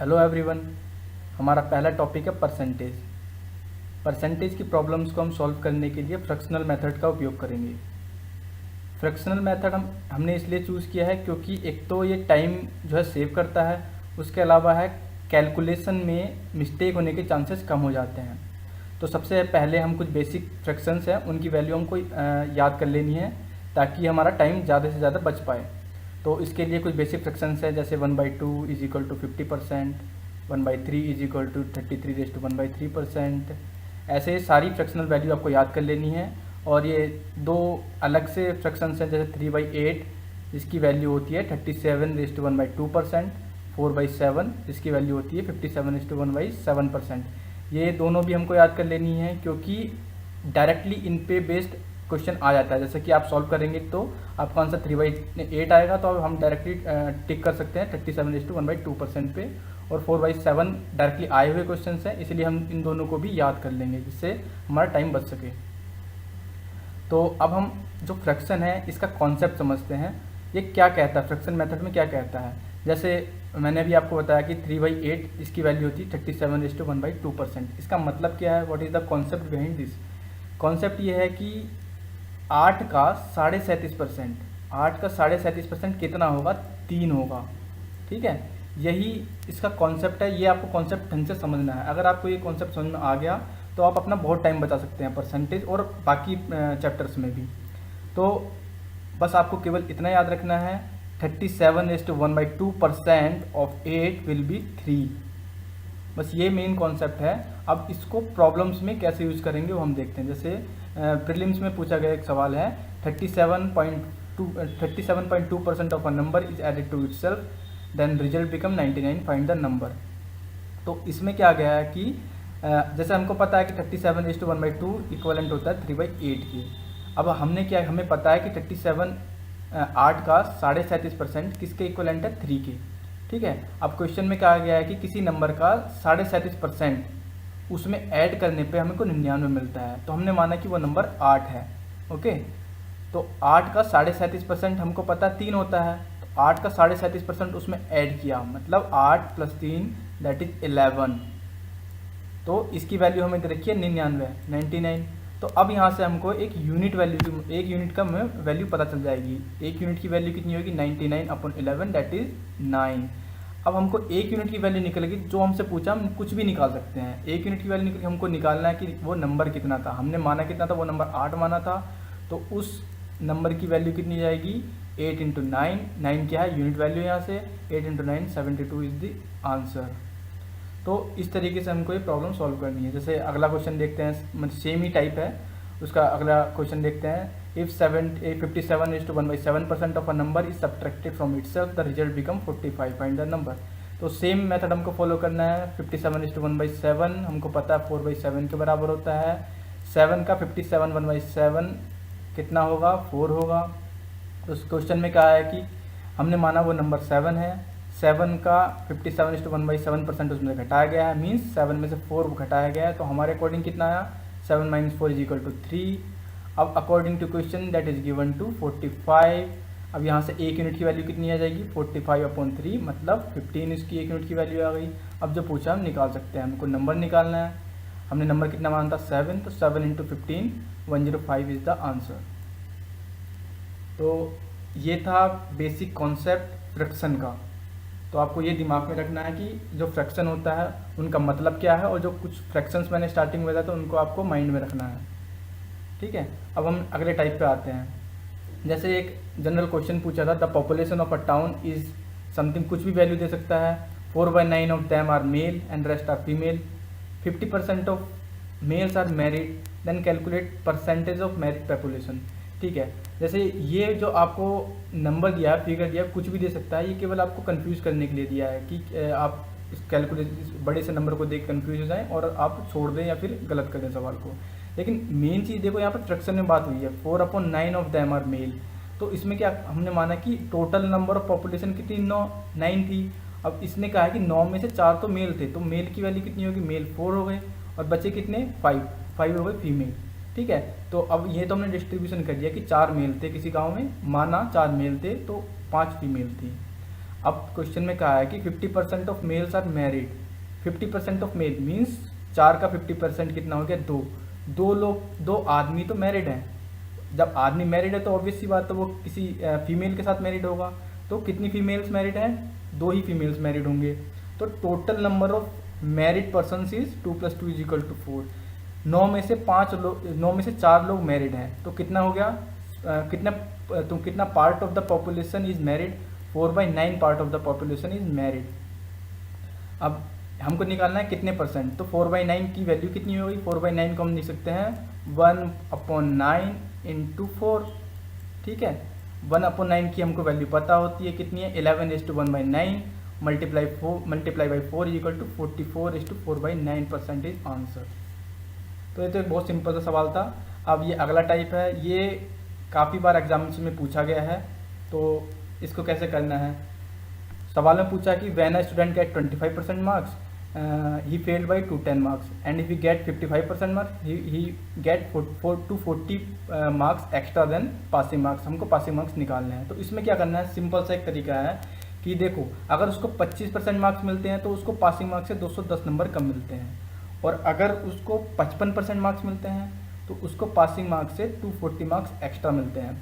Hello everyone. हमारा पहला topic है परसेंटेज। परसेंटेज की प्रॉब्लम्स को हम सॉल्व करने के लिए फ्रैक्शनल मेथड का उपयोग करेंगे। फ्रैक्शनल मेथड हमने इसलिए चूज़ किया है क्योंकि एक तो ये टाइम जो है सेव करता है, उसके अलावा है कैलकुलेशन में मिस्टेक होने के चांसेस कम हो जाते हैं। तो सबसे पहले हम कुछ बेसिक फ्रैक्शंस हैं उनकी वैल्यू हमको याद कर लेनी है ताकि हमारा टाइम ज़्यादा से ज़्यादा बच पाए। तो इसके लिए कुछ बेसिक फ्रैक्शंस है, जैसे 1/2 is equal to 50%, 1/3 is equal to 33 ऐसे सारी फ्रैक्शनल वैल्यू आपको याद कर लेनी है। और ये दो अलग से फ्रैक्शंस हैं, जैसे 3/8 जिसकी वैल्यू होती है 37/1/2%, 4/7 जिसकी वैल्यू होती है 57/1/7%। ये दोनों भी हमको याद कर लेनी है क्योंकि डायरेक्टली इन पे बेस्ड क्वेश्चन आ जाता है। जैसे कि आप सॉल्व करेंगे तो आपका आंसर 3/8 आएगा, तो अब हम डायरेक्टली टिक कर सकते हैं 37/1/2% पे। और 4/7 डायरेक्टली आए हुए क्वेश्चन हैं, इसलिए हम इन दोनों को भी याद कर लेंगे जिससे हमारा टाइम बच सके। तो अब हम जो फ्रैक्शन है इसका कॉन्सेप्ट समझते हैं। ये क्या कहता है, फ्रैक्शन मेथड में क्या कहता है। जैसे मैंने अभी आपको बताया कि 3/8 इसकी वैल्यू होती है 37/1/2%। इसका मतलब क्या है, what is the concept behind this. Concept ये है कि 8 का 37.5%, 8 का 37.5% कितना होगा, 3 होगा। ठीक है, यही इसका कॉन्सेप्ट है। ये आपको कॉन्सेप्ट ढंग से समझना है। अगर आपको ये कॉन्सेप्ट समझ में आ गया तो आप अपना बहुत टाइम बचा सकते हैं परसेंटेज और बाकी चैप्टर्स में भी। तो बस आपको केवल इतना याद रखना है, 37/1/2% ऑफ 8 विल बी 3। बस ये मेन कॉन्सेप्ट है। अब इसको प्रॉब्लम्स में कैसे यूज करेंगे वो हम देखते हैं। जैसे प्रीलिम्स में पूछा गया एक सवाल है, 37.2% of a number is added to itself, then result become 99, find the number. तो इसमें क्या गया है कि जैसे हमको पता है कि 37/1/2 इक्वलेंट होता है 3/8 की। अब हमें पता है कि 8 का 37.5% किसके इक्वलेंट है, 3 के। ठीक है, अब क्वेश्चन में कहा गया है कि किसी नंबर का 37.5% उसमें ऐड करने पे हमें को 99 मिलता है। तो हमने माना कि वो नंबर 8 है। ओके, तो 8 का 37.5% हमको पता 3 होता है, तो 8 का 37.5% उसमें ऐड किया, मतलब 8 + 3 दैट इज 11। तो इसकी वैल्यू हमें रखी है 99। तो अब यहाँ से हमको एक यूनिट का वैल्यू पता चल जाएगी। एक यूनिट की वैल्यू कितनी होगी, 99/11 दैट इज 9। अब हमको एक यूनिट की वैल्यू निकलेगी, जो हमसे पूछा हम कुछ भी निकाल सकते हैं। एक यूनिट की वैल्यू निकल हमको निकालना है कि वो नंबर कितना था। हमने माना कितना था, वो नंबर 8 माना था, तो उस नंबर की वैल्यू कितनी जाएगी, 8 × 9। 9 क्या है, यूनिट वैल्यू यहाँ से, 8 × 9 72 इज द आंसर। तो इस तरीके से हमको ये प्रॉब्लम सॉल्व करनी है। जैसे अगला क्वेश्चन देखते हैं, मतलब सेम ही टाइप है। उसका अगला क्वेश्चन देखते हैं, if 57/1/7% of a number is subtracted from itself, the result become 45, find the number. तो सेम मेथड हमको फॉलो करना है। 57/1/7 हमको पता है 4/7 के बराबर होता है। 7 का 57/1/7 कितना होगा, 4 होगा। तो उस क्वेश्चन में क्या है कि हमने माना वो नंबर 7 है। 7 का 57/1/7% उसमें घटाया गया है, मीन्स 7 में से 4 घटाया गया है। तो हमारे अकॉर्डिंग कितना आया, 7 - 4 = 3। अब according to question that is given to 45। अब यहाँ से एक यूनिट की वैल्यू कितनी आ जाएगी, 45/3, मतलब 15 इसकी एक यूनिट की वैल्यू आ गई। अब जो पूछा हम निकाल सकते हैं, हमको नंबर निकालना है। हमने नंबर कितना माना था, 7, तो 7 × 15 105 इज द आंसर। तो ये था बेसिक कॉन्सेप्ट फ्रैक्शन का। तो आपको ये दिमाग में रखना है कि जो फ्रैक्शन होता है उनका मतलब क्या है, और जो कुछ फ्रैक्शंस मैंने स्टार्टिंग में बताया तो उनको आपको माइंड में रखना है। ठीक है, अब हम अगले टाइप पे आते हैं। जैसे एक जनरल क्वेश्चन पूछा था, the population of a town is something, कुछ भी वैल्यू दे सकता है। 4/9 of them are male and rest are female. 50% of males are married, then calculate percentage of married population. ठीक है, जैसे ये जो आपको नंबर दिया है, फिगर दिया है, कुछ भी दे सकता है। ये केवल आपको कंफ्यूज करने के लिए दिया है कि आप इस कैलकुलेट बड़े से नंबर को देख कंफ्यूज हो जाएं और आप छोड़ दें या फिर गलत कर दें सवाल को। लेकिन मेन चीज़ देखो, यहाँ पर फ्रैक्शन में बात हुई है, 4/9 ऑफ दैम आर मेल। तो इसमें क्या हमने माना कि टोटल नंबर ऑफ पॉपुलेशन कितनी, 9 थी। अब इसने कहा है कि 9 में से 4 तो मेल थे, तो मेल की वैल्यू कितनी होगी, मेल 4 हो गए, और बचे कितने, 5 हो गए फीमेल। ठीक है, तो अब ये तो हमने डिस्ट्रीब्यूशन कर दिया कि 4 मेल थे किसी गांव में, माना 4 मेल थे तो 5 फीमेल थी। अब क्वेश्चन में कहा है कि 50% of males are married. 50% of male means 4 का 50% कितना हो गया, 2। दो लोग, 2 आदमी तो मैरिड हैं। जब आदमी मैरिड है तो ऑब्वियस सी बात है वो किसी फीमेल के साथ मैरिड होगा। तो कितनी फीमेल्स मैरिड हैं, 2 ही फीमेल्स मैरिड होंगे। तो total number of married person is 2 + 2 = 4। 9 में से 4 लोग मैरिड हैं, तो कितना हो गया, कितना part of the population is married, 4/9 part of the population is married. अब हमको निकालना है कितने परसेंट, तो 4/9 की वैल्यू कितनी होगी, 4/9 को हम लिख सकते हैं 1/9 × 4। ठीक है, 1/9 की हमको वैल्यू पता होती है कितनी है, 11:1/9 मल्टीप्लाई बाई 4 = 44:4/9% इज आंसर। तो ये तो एक बहुत सिंपल सा सवाल था। अब ये अगला टाइप है, ये काफ़ी बार एग्जामिनेशन में पूछा गया है, तो इसको कैसे करना है। सवाल में पूछा कि when a student get 25% marks he failed by 210 marks and if he get 55% marks he get 240 marks extra then passing marks. हमको पासिंग मार्क्स निकालने हैं। तो इसमें क्या करना है, सिंपल सा एक तरीका है कि देखो, अगर उसको 25% मार्क्स मिलते हैं तो उसको पासिंग मार्क्स से 210 नंबर कम मिलते हैं, और अगर उसको 55% मार्क्स मिलते हैं तो उसको पासिंग मार्क्स से 240 मार्क्स एक्स्ट्रा मिलते हैं।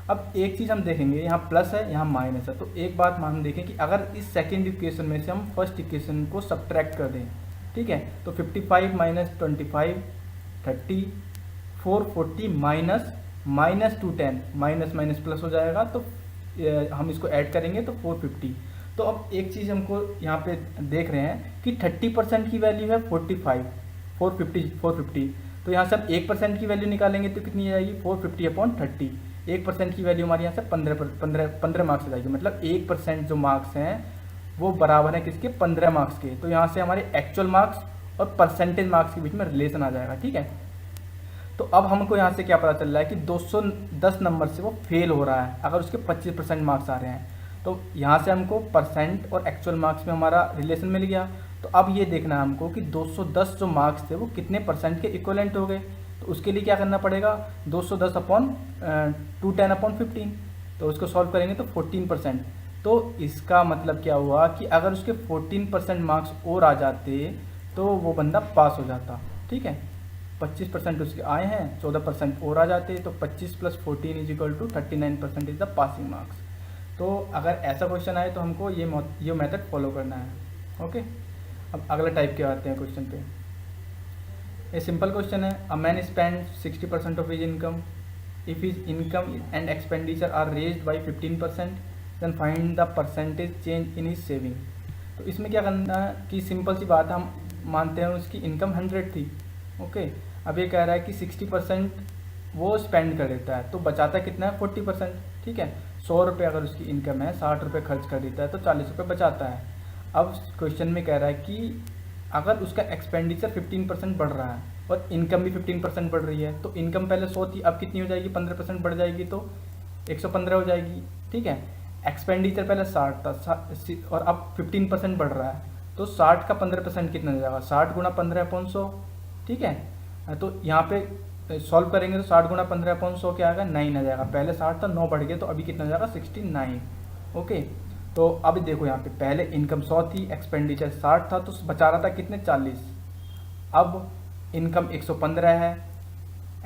अब एक चीज़ हम देखेंगे, यहाँ प्लस है यहाँ माइनस है, तो एक बात हम देखें कि अगर इस सेकेंड इक्वेशन में से हम फर्स्ट इक्वेशन को सब्ट्रैक्ट कर दें, ठीक है, तो 55 - 25 30, 440 माइनस 210, माइनस माइनस प्लस हो जाएगा, तो हम इसको ऐड करेंगे तो 450। तो अब एक चीज़ हमको यहाँ पे देख रहे हैं कि 30% की वैल्यू है 450, तो यहाँ से हम 1% की वैल्यू निकालेंगे तो कितनी आएगी, 450/30। 1% की वैल्यू हमारे यहाँ से 15 मार्क्स आ जाएगी, मतलब 1% जो मार्क्स हैं वो बराबर है किसके, 15 मार्क्स के। तो यहाँ से हमारे एक्चुअल मार्क्स और परसेंटेज मार्क्स के बीच में रिलेशन आ जाएगा। ठीक है, तो अब हमको यहाँ से क्या पता चल रहा है कि 210 नंबर से वो फेल हो रहा है अगर उसके 25% मार्क्स आ रहे हैं। तो यहाँ से हमको परसेंट और एक्चुअल मार्क्स में हमारा रिलेशन मिल गया। तो अब ये देखना है हमको कि 210 जो मार्क्स थे वो कितने परसेंट के इक्वलेंट हो गए। तो उसके लिए क्या करना पड़ेगा, 210/210/15, तो उसको सॉल्व करेंगे तो 14%। तो इसका मतलब क्या हुआ कि अगर उसके 14% मार्क्स और आ जाते तो वो बंदा पास हो जाता। ठीक है, 25% उसके आए हैं, 14% और आ जाते तो 25 + 14 = 39% इज द पासिंग मार्क्स। तो अगर ऐसा क्वेश्चन आए तो हमको ये मेथड फॉलो करना है। ओके, अब अगला टाइप के आते हैं क्वेश्चन पे। ये सिंपल क्वेश्चन है, a man spend 60% of his income, if his income and expenditure are raised by 15% then find the percentage change in his saving. तो इसमें क्या करना है कि सिंपल सी बात है, हम मानते हैं उसकी इनकम 100 थी। ओके, अब ये कह रहा है कि 60% वो स्पेंड कर देता है, तो बचाता कितना है, 40%। ठीक है, 100 रुपये अगर उसकी इनकम है, 60 रुपये खर्च कर देता है तो 40 रुपये बचाता है। अब क्वेश्चन में कह रहा है कि अगर उसका एक्सपेंडिचर 15% बढ़ रहा है और इनकम भी 15% बढ़ रही है, तो इनकम पहले 100 थी, अब कितनी हो जाएगी, 15% बढ़ जाएगी तो 115 हो जाएगी। ठीक है, एक्सपेंडिचर पहले 60 था और अब 15% बढ़ रहा है, तो 60 का 15% कितना हो जाएगा, 60 × 15/100। ठीक है, तो यहाँ पे सॉल्व करेंगे तो 60 × 15/100 क्या आएगा, 9 आ जाएगा। पहले 60 था, 9 बढ़ गए तो अभी कितना हो जाएगा, 69। ओके, तो अभी देखो यहाँ पे पहले इनकम 100 थी, एक्सपेंडिचर 60 था, तो बचा रहा था कितने, 40। अब इनकम 115 है,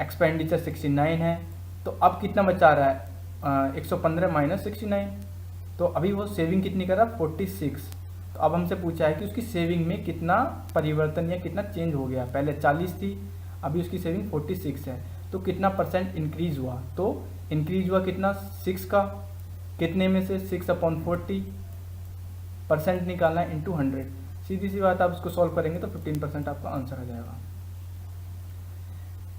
एक्सपेंडिचर 69 है, तो अब कितना बचा रहा है, 115 - 69, तो अभी वो सेविंग कितनी कर रहा है, 46। तो अब हमसे पूछा है कि उसकी सेविंग में कितना परिवर्तन या कितना चेंज हो गया। पहले 40 थी, अभी उसकी सेविंग 46 है, तो कितना परसेंट इंक्रीज हुआ। तो इंक्रीज हुआ कितना, 6 का, कितने में से, 6/40, परसेंट निकालना है इंटू 100। सीधी सी बात, आप उसको सॉल्व करेंगे तो 15% आपका आंसर आ जाएगा।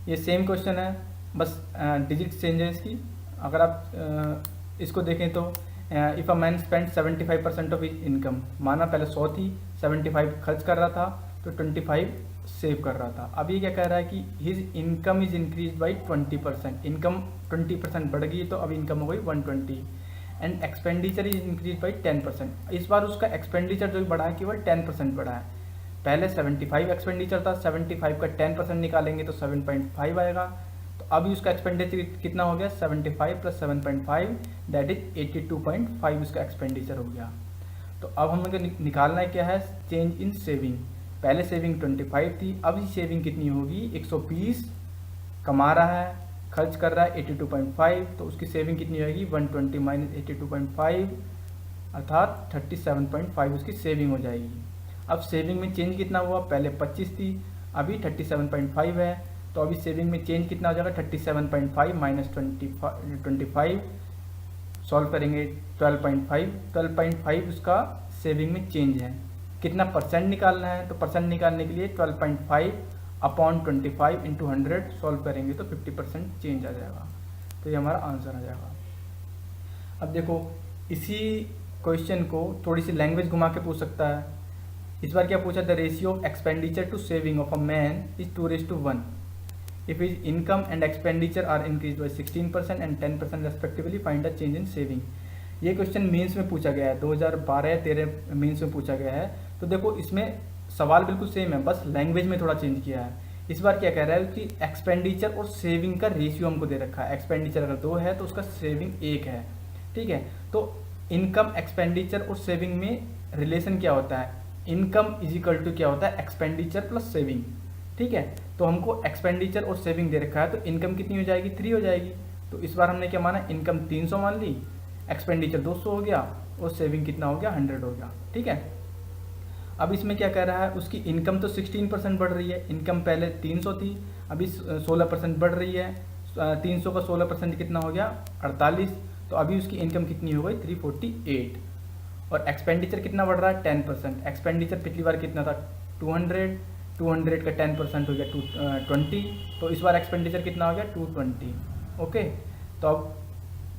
ये सेम क्वेश्चन है, बस डिजिट चेंज है इसकी। अगर आप इसको देखें तो if a man spend 75% of his income, माना पहले 100 थी, 75 खर्च कर रहा था तो 25 सेव कर रहा था। अब ये क्या कह रहा है कि his income is increase by 20%, income 20% बढ़ गई तो अब इनकम हो गई 120, and expenditure is increase by 10%। इस बार उसका एक्सपेंडिचर जो बढ़ा है केवल 10% बढ़ा है। पहले 75 एक्सपेंडिचर था, 75 का 10% निकालेंगे तो 7.5 आएगा। तो अभी उसका एक्सपेंडिचर कितना हो गया, 75 + 7.5 दैट इज 82.5 उसका एक्सपेंडिचर हो गया। तो अब हमें निकालना है क्या है, चेंज इन सेविंग। पहले सेविंग 25 थी, अब ये सेविंग कितनी होगी, 120 कमा रहा है, खर्च कर रहा है 82.5, तो उसकी सेविंग कितनी होगी 120 माइनस 82.5 अर्थात 37.5 उसकी सेविंग हो जाएगी। अब सेविंग में चेंज कितना हुआ, पहले 25 थी, अभी 37.5 है, तो अभी सेविंग में चेंज कितना हो जाएगा 37.5 माइनस 25, सॉल्व करेंगे 12.5 उसका सेविंग में चेंज है। कितना परसेंट निकालना है, तो परसेंट निकालने के लिए 12.5 अपॉन 25 इंटू 100 सॉल्व करेंगे तो 50% चेंज आ जाएगा। तो ये हमारा आंसर आ जाएगा। अब देखो इसी क्वेश्चन को थोड़ी सी लैंग्वेज घुमा के पूछ सकता है। इस बार क्या पूछा, the ratio of expenditure to saving of a man is 2:1 if his income and expenditure are increased by 16% and 10% respectively, find the change in saving। ये क्वेश्चन मेंस में पूछा गया है, 2012-13 मेंस में पूछा गया है। तो देखो इसमें सवाल बिल्कुल सेम है, बस लैंग्वेज में थोड़ा चेंज किया है। इस बार क्या कह रहा है कि एक्सपेंडिचर और सेविंग का रेशियो हमको दे रखा है। एक्सपेंडिचर अगर 2 है तो उसका सेविंग 1 है, ठीक है। तो इनकम, एक्सपेंडिचर और सेविंग में रिलेशन क्या होता है, इनकम इज इक्वल टू क्या होता है, एक्सपेंडिचर प्लस सेविंग, ठीक है। तो हमको एक्सपेंडिचर और सेविंग दे रखा है, तो इनकम कितनी हो जाएगी 3 हो जाएगी। तो इस बार हमने क्या माना, इनकम 300 मान ली, एक्सपेंडिचर 200 हो गया और सेविंग कितना हो गया 100 हो गया, ठीक है। अब इसमें क्या कह रहा है, उसकी इनकम तो 16% बढ़ रही है। इनकम पहले 300 थी, अभी 16% बढ़ रही है। 300 का 16% कितना हो गया 48, तो अभी उसकी इनकम कितनी हो गई 348। और एक्सपेंडिचर कितना बढ़ रहा है 10%। एक्सपेंडिचर पिछली बार कितना था 200 का 10% हो गया 220, तो इस बार एक्सपेंडिचर कितना हो गया 220, ओके। तो अब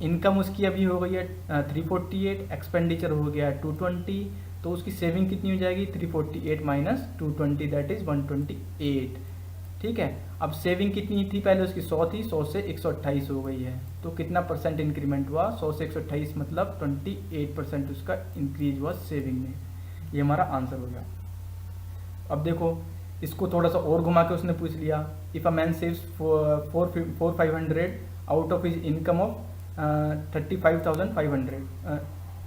इनकम उसकी अभी हो गई है 348, एक्सपेंडिचर हो गया 220, तो उसकी सेविंग कितनी हो जाएगी 348 माइनस 220 दैट इज 128, ठीक है। अब सेविंग कितनी थी, पहले उसकी 100 थी, 100 से 128 हो गई है, तो कितना परसेंट इंक्रीमेंट हुआ 100 से 128 मतलब 28% उसका इंक्रीज हुआ सेविंग में। ये हमारा आंसर हो गया। अब देखो इसको थोड़ा सा और घुमा के उसने पूछ लिया, if a man saves 4500 out of his income of 35,500,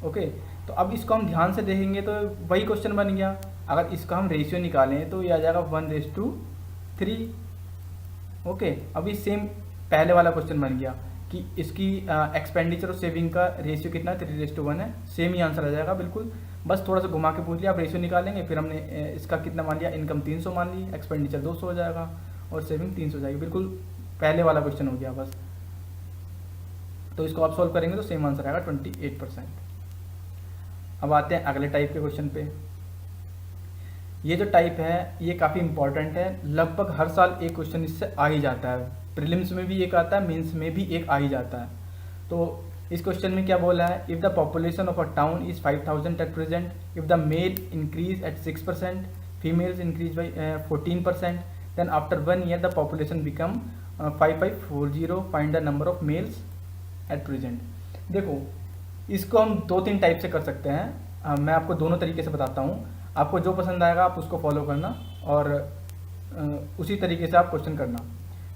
okay. तो अब इसको हम ध्यान से देखेंगे तो वही क्वेश्चन बन गया। अगर इसका हम रेशियो निकालें तो ये आ जाएगा 1:3, ओके। अभी सेम पहले वाला क्वेश्चन बन गया कि इसकी एक्सपेंडिचर और सेविंग का रेशियो कितना 3:1 है, सेम ही आंसर आ जाएगा बिल्कुल। बस थोड़ा सा घुमा के पूछ लिया, आप रेशियो निकालेंगे, फिर हमने इसका कितना मान लिया, इनकम 300 मान ली, एक्सपेंडिचर 200 हो जाएगा और सेविंग 300 हो जाएगी, बिल्कुल पहले वाला क्वेश्चन हो गया बस। तो इसको आप सॉल्व करेंगे तो सेम आंसर आएगा 28%। अब आते हैं अगले टाइप के क्वेश्चन पे। ये जो टाइप है ये काफ़ी इंपॉर्टेंट है, लगभग हर साल एक क्वेश्चन इससे आ ही जाता है। प्रीलिम्स में भी एक आता है, मेंस में भी एक आ ही जाता है। तो इस क्वेश्चन में क्या बोला है, if the population of a town is 5000 at present, if the male increase at 6%, females increase by 14%, then after 1 year the population become 5540, find the number of males at present. देखो इसको हम 2-3 type से कर सकते हैं, मैं आपको दोनों तरीके से बताता हूँ। आपको जो पसंद आएगा आप उसको फॉलो करना और उसी तरीके से आप क्वेश्चन करना,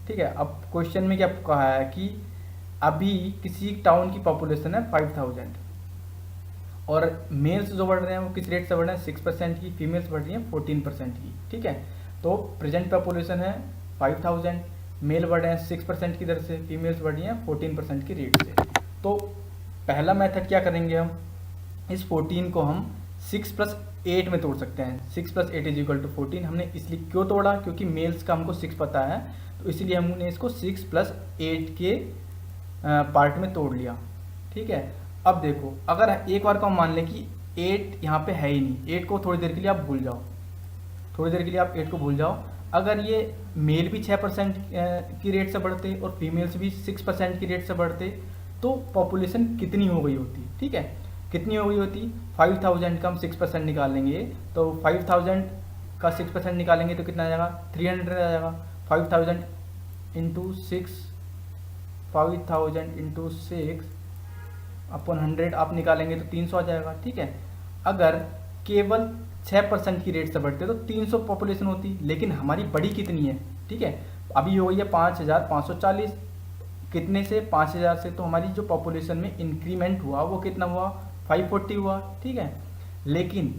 ठीक है। अब क्वेश्चन में क्या कहा है कि अभी किसी टाउन की पॉपुलेशन है 5000 और मेल्स जो बढ़ रहे हैं वो किस रेट से बढ़ रहे हैं 6% की, फीमेल्स बढ़ रही हैं 14% की, ठीक है। तो प्रेजेंट पॉपुलेशन है 5000, मेल बढ़ रहे हैं 6% की दर से, फीमेल्स बढ़ रही हैं 14% की रेट से। तो पहला मेथड क्या करेंगे, हम इस 14 को हम 6 + 8 में तोड़ सकते हैं। 6 + 8 = 14। हमने इसलिए क्यों तोड़ा, क्योंकि मेल्स का हमको 6 पता है, तो इसलिए हमने इसको 6 + 8 के पार्ट में तोड़ लिया, ठीक है। अब देखो अगर एक बार को हम मान लें कि 8 यहाँ पे है ही नहीं, 8 को थोड़ी देर के लिए आप भूल जाओ, थोड़ी देर के लिए आप 8 को भूल जाओ। अगर ये मेल भी 6% की रेट से बढ़ते और फीमेल्स भी 6% की रेट से बढ़ते तो पॉपुलेशन कितनी हो गई होती, ठीक है। कितनी हो गई होती, 5000 का हम 6% निकालेंगे तो 5000 का 6% निकालेंगे तो कितना आ जाएगा 300 आ जाएगा। 5000 × 6, 5000 × 6 अपॉन 100 आप निकालेंगे तो 300 आ जाएगा, ठीक है। अगर केवल 6% की रेट से बढ़ते तो 300 पॉपुलेशन होती, लेकिन हमारी बड़ी कितनी है, ठीक है। अभी हो गई है 5540, कितने से 5000 से, तो हमारी जो पॉपुलेशन में इंक्रीमेंट हुआ वो कितना हुआ 540 हुआ, ठीक है। लेकिन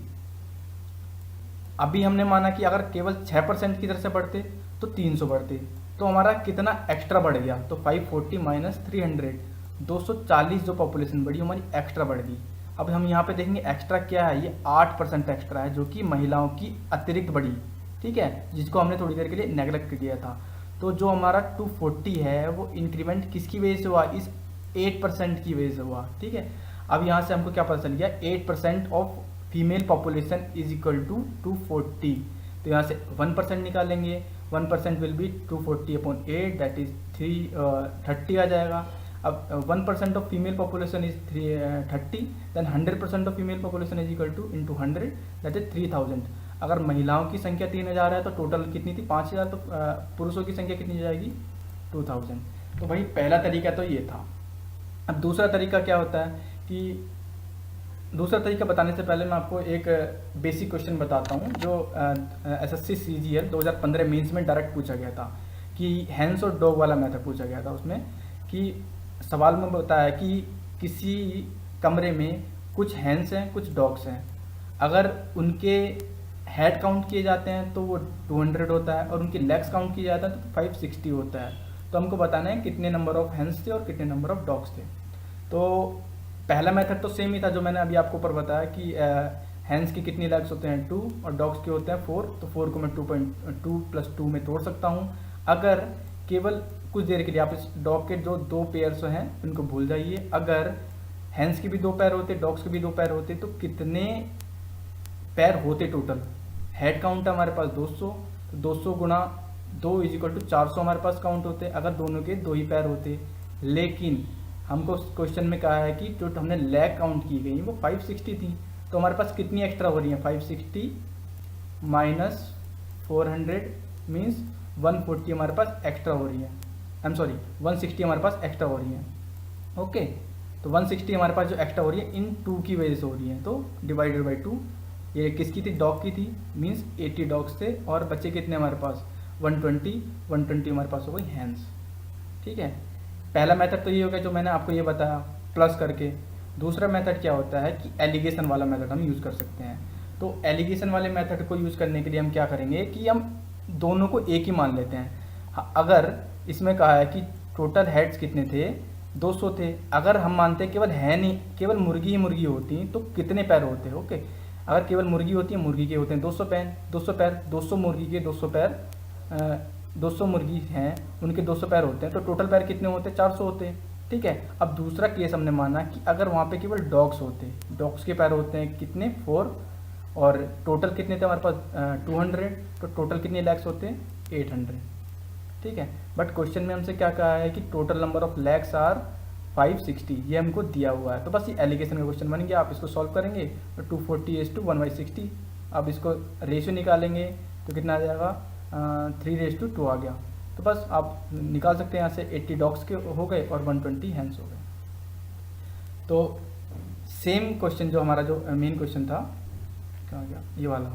अभी हमने माना कि अगर केवल 6% की तरफ से बढ़ते तो 300 बढ़ते, तो हमारा कितना एक्स्ट्रा बढ़ गया, तो 540 माइनस 300, 240 जो पॉपुलेशन बढ़ी हमारी एक्स्ट्रा बढ़ गई। अब हम यहाँ पे देखेंगे एक्स्ट्रा क्या है, ये 8% एक्स्ट्रा है जो कि महिलाओं की अतिरिक्त बढ़ी, ठीक है, जिसको हमने थोड़ी देर के लिए नेगलेक्ट किया था। तो जो हमारा 240 है वो इंक्रीमेंट किसकी वजह से हुआ, इस 8% की वजह से हुआ, ठीक है। अब यहाँ से हमको क्या पता चल गया, 8% of female population is equal to 240, तो यहाँ से 1% निकालेंगे, 1% विल बी 240/8 दैट इज 30 आ जाएगा। अब 1% of female population is 30, then 100% of female population is equal to into 100 that is 3000। अगर महिलाओं की संख्या 3000 है तो टोटल कितनी थी 5000, तो पुरुषों की संख्या कितनी जाएगी 2000। तो भाई पहला तरीका तो ये था। अब दूसरा तरीका क्या होता है कि दूसरा तरीका बताने से पहले मैं आपको एक बेसिक क्वेश्चन बताता हूँ जो SSC CGL 2015 मेंस में डायरेक्ट पूछा गया था, कि हैंस और डॉग वाला मेथड पूछा गया था। उसमें कि सवाल में बताया कि किसी कमरे में कुछ हैंस हैं कुछ डॉग्स हैं, अगर उनके हेड काउंट किए जाते हैं तो वो 200 होता है और उनकी लेग्स काउंट किया जाता है तो 560 होता है। तो हमको बताना है कितने नंबर ऑफ हैंस थे और कितने नंबर ऑफ डॉग्स थे। तो पहला मेथड तो सेम ही था जो मैंने अभी आपको ऊपर बताया कि हैंस की कितनी लेग्स होते हैं 2 और डॉग्स के होते हैं 4, तो 4 को मैं 2.2 + 2 में तोड़ सकता हूँ। अगर केवल कुछ देर के लिए आप इस डॉग के जो 2 पेयर्स हैं उनको भूल जाइए, अगर हैंस के भी 2 पैर होते डॉग्स के भी 2 पैर होते तो कितने पैर होते टोटल। हेड काउंट है हमारे पास 200, तो 200 गुणा 2 इज इक्वल टू 400 हमारे पास काउंट होते अगर दोनों के 2 ही पैर होते। लेकिन हमको क्वेश्चन में कहा है कि जो हमने लेग काउंट की गई वो 560 थी, तो हमारे पास कितनी एक्स्ट्रा हो रही है 560 माइनस 400 मीन्स 140 हमारे पास एक्स्ट्रा हो रही है। 160 हमारे पास एक्स्ट्रा हो रही है। ओके, तो 160 हमारे पास जो एक्स्ट्रा हो रही है इन 2 की वजह से हो रही है, तो डिवाइडेड बाई 2। ये किसकी थी, डॉग की थी, मीन्स 80 डॉग्स थे और बच्चे कितने हमारे पास 120 हमारे पास हो गई हैंड्स, ठीक है। पहला मेथड तो ये हो गया जो मैंने आपको ये बताया प्लस करके। दूसरा मेथड क्या होता है कि एलिगेशन वाला मेथड हम यूज़ कर सकते हैं। तो एलिगेशन वाले मेथड को यूज़ करने के लिए हम क्या करेंगे कि हम दोनों को एक ही मान लेते हैं। अगर इसमें कहा है कि टोटल हेड्स कितने थे 200 थे, अगर हम मानते हैं केवल है नहीं, केवल मुर्गी ही मुर्गी होती तो कितने पैर होते, ओके। अगर केवल मुर्गी होती है, मुर्गी के होते हैं 200 पैर, 200 मुर्गी के 200 पैर, 200 मुर्गी हैं उनके 200 पैर होते हैं, तो टोटल पैर कितने होते हैं 400 होते हैं, ठीक है। अब दूसरा केस हमने माना कि अगर वहाँ पे केवल डॉग्स होते, डॉग्स के पैर होते हैं कितने 4 और टोटल कितने थे हमारे पास 200, तो टोटल कितने लेग्स होते हैं 800, ठीक है। बट क्वेश्चन में हमसे क्या कहा है कि total number of legs are 560, ये हमको दिया हुआ है। तो बस ये एलिगेशन का क्वेश्चन बन गया। आप इसको सॉल्व करेंगे तो 240:1/60, अब इसको रेशियो निकालेंगे तो कितना आ जाएगा 3:2 आ गया। तो बस आप निकाल सकते हैं यहाँ से 80 डॉग्स के हो गए और 120 हैंड्स हो गए। तो सेम क्वेश्चन जो हमारा जो मेन क्वेश्चन था क्या आ गया ये वाला,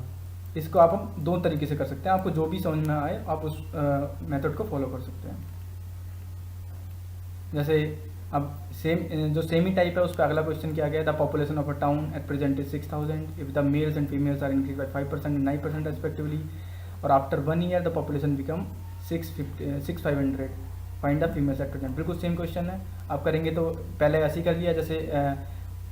इसको आप हम 2 तरीके से कर सकते हैं। आपको जो भी समझ में आए आप उस मेथड को फॉलो कर सकते हैं। जैसे अब जो सेमी टाइप है उस पर अगला क्वेश्चन क्या गया, the population of a town at present is 6000 if the males and females are increase by 5% and 9% respectively, और after 1 year the population become 6500, find the females at present. बिल्कुल same क्वेश्चन है। आप करेंगे तो पहले ऐसे ही कर लिया, जैसे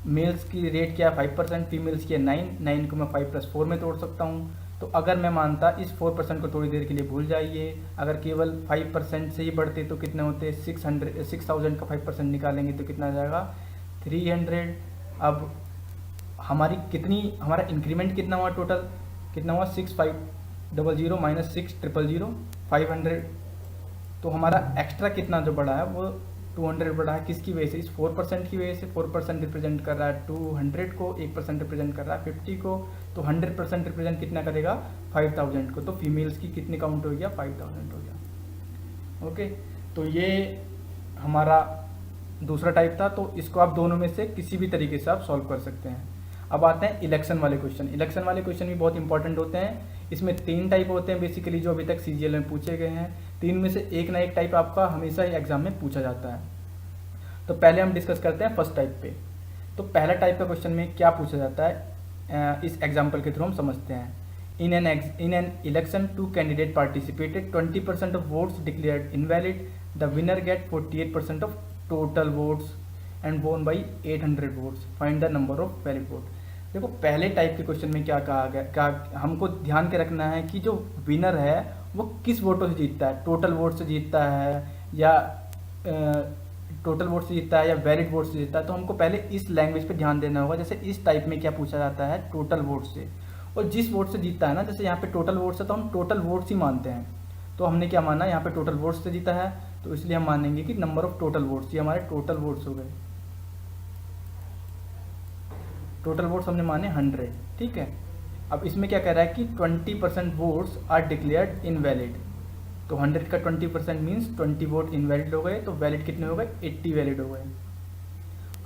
मेल्स की रेट क्या है 5%, फीमेल्स की है 9 को मैं 5 + 4 में तोड़ सकता हूँ। तो अगर मैं मानता इस 4% को थोड़ी देर के लिए भूल जाइए, अगर केवल 5% से ही बढ़ते तो कितने होते 6000 का 5% निकालेंगे तो कितना आ जाएगा 300। अब हमारा इंक्रीमेंट कितना हुआ, टोटल कितना हुआ 6500 माइनस 6000 500। तो हमारा एक्स्ट्रा कितना जो बढ़ा है वो 200 बढ़ा है, किसकी वजह से, इस 4% की वजह से। 4% रिप्रेजेंट कर रहा है 200 को, 1% रिप्रेजेंट कर रहा है 50 को, तो 100% रिप्रेजेंट कितना करेगा 5000 को। तो फीमेल्स की कितनी काउंट हो गया 5000 हो गया, ओके। तो ये हमारा दूसरा टाइप था। तो इसको आप दोनों में से किसी भी तरीके से आप सॉल्व कर सकते हैं। अब आते हैं इलेक्शन वाले क्वेश्चन। इलेक्शन वाले क्वेश्चन भी बहुत इंपॉर्टेंट होते हैं। इसमें 3 टाइप होते हैं बेसिकली जो अभी तक CGL में पूछे गए हैं। 3 में से एक ना एक टाइप आपका हमेशा ही एग्जाम में पूछा जाता है। तो पहले हम डिस्कस करते हैं फर्स्ट टाइप पे। तो पहला टाइप का क्वेश्चन में क्या पूछा जाता है, इस एग्जाम्पल के थ्रू हम समझते हैं। In an election, two candidates participated. 20% of votes declared invalid. The winner get 48% of total votes and won by 800 votes. Find the number of valid vote. देखो पहले टाइप के क्वेश्चन में क्या कहा गया, क्या हमको ध्यान के रखना है कि जो विनर है वो किस वोटों से जीतता है, टोटल वोट से जीतता है या टोटल वोट से जीतता है या वैलिड वोट से जीतता है। तो हमको पहले इस लैंग्वेज पे ध्यान देना होगा। जैसे इस टाइप में क्या पूछा जाता है, टोटल वोट से, और जिस वोट से जीतता है ना, जैसे यहाँ पे टोटल वोट्स है तो हम टोटल वोट्स ही मानते हैं। तो हमने क्या माना, यहाँ पे टोटल वोट्स से जीता है तो इसलिए हम मानेंगे कि नंबर ऑफ टोटल वोट्स, ये हमारे टोटल वोट्स हो गए। टोटल वोट्स हमने माने 100, ठीक है। अब इसमें क्या कह रहा है कि 20% वोट्स आर डिक्लेयर्ड इनवैलिड। तो 100 का 20% मीन्स 20 वोट इनवैलिड हो गए, तो वैलिड कितने हो गए, 80 वैलिड हो गए।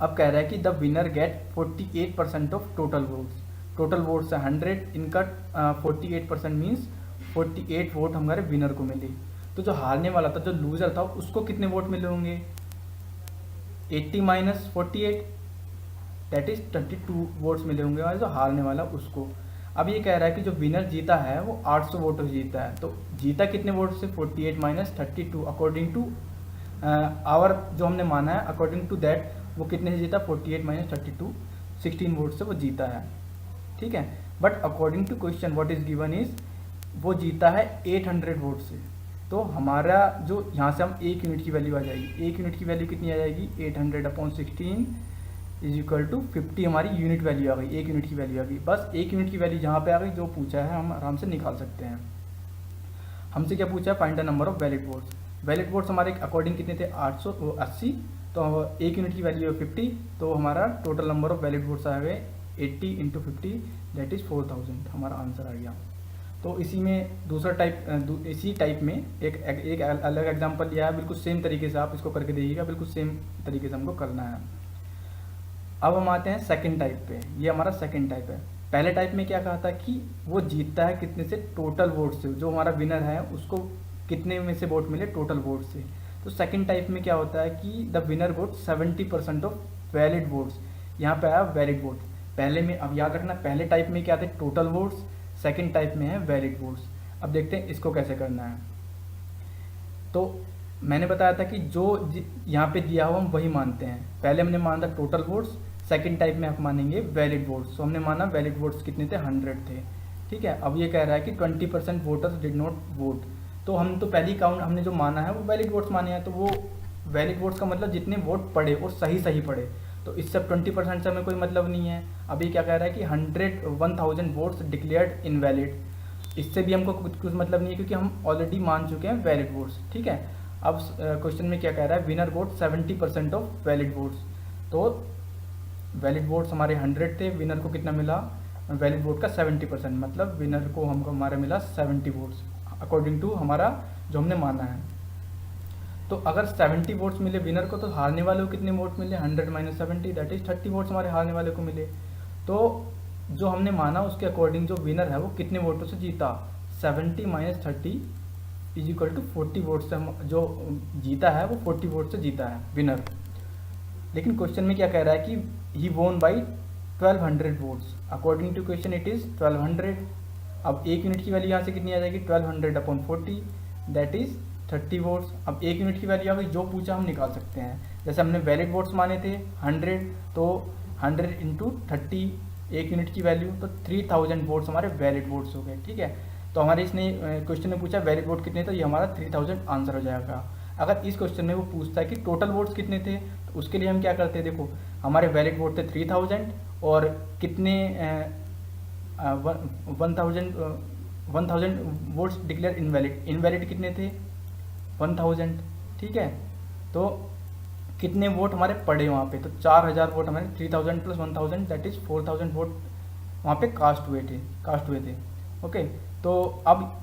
अब कह रहा है कि the winner get 48% of total votes. Total votes है 100, इनका 48% मीन्स 48 वोट हमारे विनर को मिले। तो जो हारने वाला था, जो लूजर था, उसको कितने वोट मिले होंगे, 80 माइनस 48 दैट इज 32 वोट्स मिले होंगे और जो हारने वाला उसको। अब ये कह रहा है कि जो विनर जीता है वो 800 वोटों से जीता है। तो जीता कितने वोट से, 48 माइनस 32 अकॉर्डिंग टू आवर जो हमने माना है, अकॉर्डिंग टू दैट वो कितने से जीता, 48 माइनस 32 16 वोट से वो जीता है, ठीक है। But according to question what is given is वो जीता है 800 वोट से। तो हमारा जो यहाँ से हम 1 यूनिट की वैल्यू आ जाएगी, 1 यूनिट की वैल्यू कितनी आ जाएगी, 800/16 इज इक्वल टू 50 हमारी यूनिट वैल्यू आ गई, 1 यूनिट की वैल्यू आ गई। बस 1 यूनिट की वैल्यू जहाँ पे आ गई, जो पूछा है हम आराम से निकाल सकते हैं। हमसे क्या पूछा है, find the number of valid votes. Valid votes हमारे अकॉर्डिंग कितने थे, 880, तो 1 यूनिट की वैल्यू है 50, तो हमारा total number of valid votes आ गए 80 × 50 दैट इज 4000, हमारा आंसर आ गया। तो इसी में दूसरा टाइप, इसी टाइप में एक अलग एग्जांपल लिया है, बिल्कुल सेम तरीके से आप इसको करके देखिएगा, बिल्कुल सेम तरीके से हमको करना है। अब हम आते हैं सेकंड टाइप पे, ये हमारा सेकंड टाइप है। पहले टाइप में क्या कहा था कि वो जीतता है कितने से, टोटल वोट से, जो हमारा विनर है उसको कितने में से वोट मिले, टोटल वोट से। तो सेकंड टाइप में क्या होता है कि the winner got 70% of valid votes. यहाँ पे आया वैलिड वोट पहले में। अब याद रखना पहले टाइप में क्या थे, टोटल वोट्स, सेकंड टाइप में है वैलिड वोट्स। अब देखते हैं इसको कैसे करना है। तो मैंने बताया था कि जो यहाँ पे दिया हो हम वही मानते हैं। पहले हमने माना था टोटल वोट्स, सेकंड टाइप में आप मानेंगे वैलिड वोट्स। तो हमने माना वैलिड वोट्स कितने थे, 100 थे, ठीक है। अब ये कह रहा है कि 20% वोटर्स डिड नॉट वोट। तो हम तो पहली काउंट हमने जो माना है वो वैलिड वोट्स माने हैं। तो वो वैलिड वोट्स का मतलब जितने वोट पड़े और सही पड़े, तो इससे 20% से हमें कोई मतलब नहीं है। अभी क्या कह रहा है कि 1000 वोट्स डिक्लेयर्ड इनवैलिड, इससे भी हमको कुछ मतलब नहीं है क्योंकि हम ऑलरेडी मान चुके हैं वैलिड वोट्स, ठीक है। अब क्वेश्चन में क्या कह रहा है, winner got 70% of valid votes. तो वैलिड वोट्स हमारे 100 थे, विनर को कितना मिला, वैलिड वोट का 70%, मतलब विनर को हमको हमारे मिला 70 वोट्स अकॉर्डिंग टू हमारा जो हमने माना है। तो अगर 70 वोट्स मिले विनर को, तो हारने वाले को कितने वोट मिले, 100 माइनस 70 दैट इज 30 वोट्स हमारे हारने वाले को मिले। तो जो हमने माना उसके अकॉर्डिंग जो विनर है वो कितने वोटों से जीता, 70 minus 30 is equal to 40 vote से जो जीता है वो 40 वोट से जीता है विनर। लेकिन क्वेश्चन में क्या कह रहा है कि he won by 1200 votes. According to question it is 1200। अब 1 यूनिट की वैल्यू यहाँ से कितनी आ जाएगी, 1200/40 दैट इज 30 वोट्स। अब 1 यूनिट की वैल्यू आ गई, जो पूछा हम निकाल सकते हैं। जैसे हमने वैलिड वोट्स माने थे 100, तो 100 × 30 1 यूनिट की वैल्यू, तो 3000 वोट्स हमारे वैलिड वोट्स हो गए, ठीक है। तो हमारे इसने क्वेश्चन में पूछा वैलिड वोट कितने, तो ये हमारा 3000 आंसर हो जाएगा। अगर इस क्वेश्चन में वो पूछता है कि टोटल वोट्स कितने थे, तो उसके लिए हम क्या करते हैं, देखो हमारे वैलिड वोट थे 3000 और कितने 1000 वोट्स डिक्लेयर इनवैलिड, इनवैलिड कितने थे 1000, ठीक है। तो कितने वोट हमारे पड़े वहाँ पे, तो 4000 वोट हमारे 3000 + 1000 दैट इज 4000 वोट वहाँ पे कास्ट हुए थे, ओके। तो अब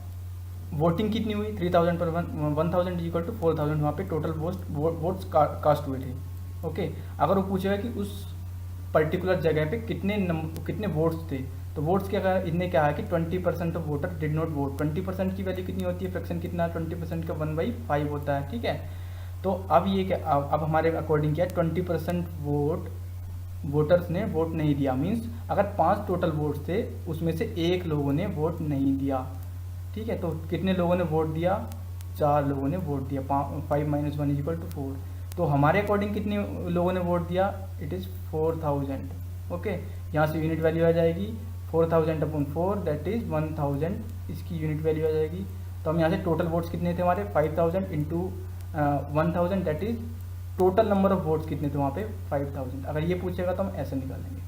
वोटिंग कितनी हुई, 3000 पर 1000 इज इक्वल टू 4000, वहाँ पे टोटल वोट्स कास्ट हुए थे, ओके। अगर वो पूछेगा कि उस पर्टिकुलर जगह पे कितने वोट्स थे, तो वोट्स क्या इतने क्या है कि 20% of voter did not vote. 20% की वैल्यू कितनी होती है, फ्रैक्शन कितना, 20% का 1/5 होता है, ठीक है। तो अब ये क्या, अब हमारे अकॉर्डिंग क्या है, 20% वोट वोटर्स ने वोट नहीं दिया, मीन्स अगर 5 टोटल वोट थे उसमें से 1 लोगों ने वोट नहीं दिया। ठीक है, तो कितने लोगों ने वोट दिया? 4 लोगों ने वोट दिया। 5 - 1 = 4। तो हमारे अकॉर्डिंग कितने लोगों ने वोट दिया? It is 4000। ओके, यहाँ से यूनिट वैल्यू आ जाएगी 4000/4, दैट इज़ 1000, इसकी यूनिट वैल्यू आ जाएगी। तो हम यहाँ से टोटल वोट्स कितने थे हमारे? 5000 × 1000, that is total number of votes कितने थे वहाँ पे? 5000। अगर ये पूछेगा तो हम ऐसे निकालेंगे।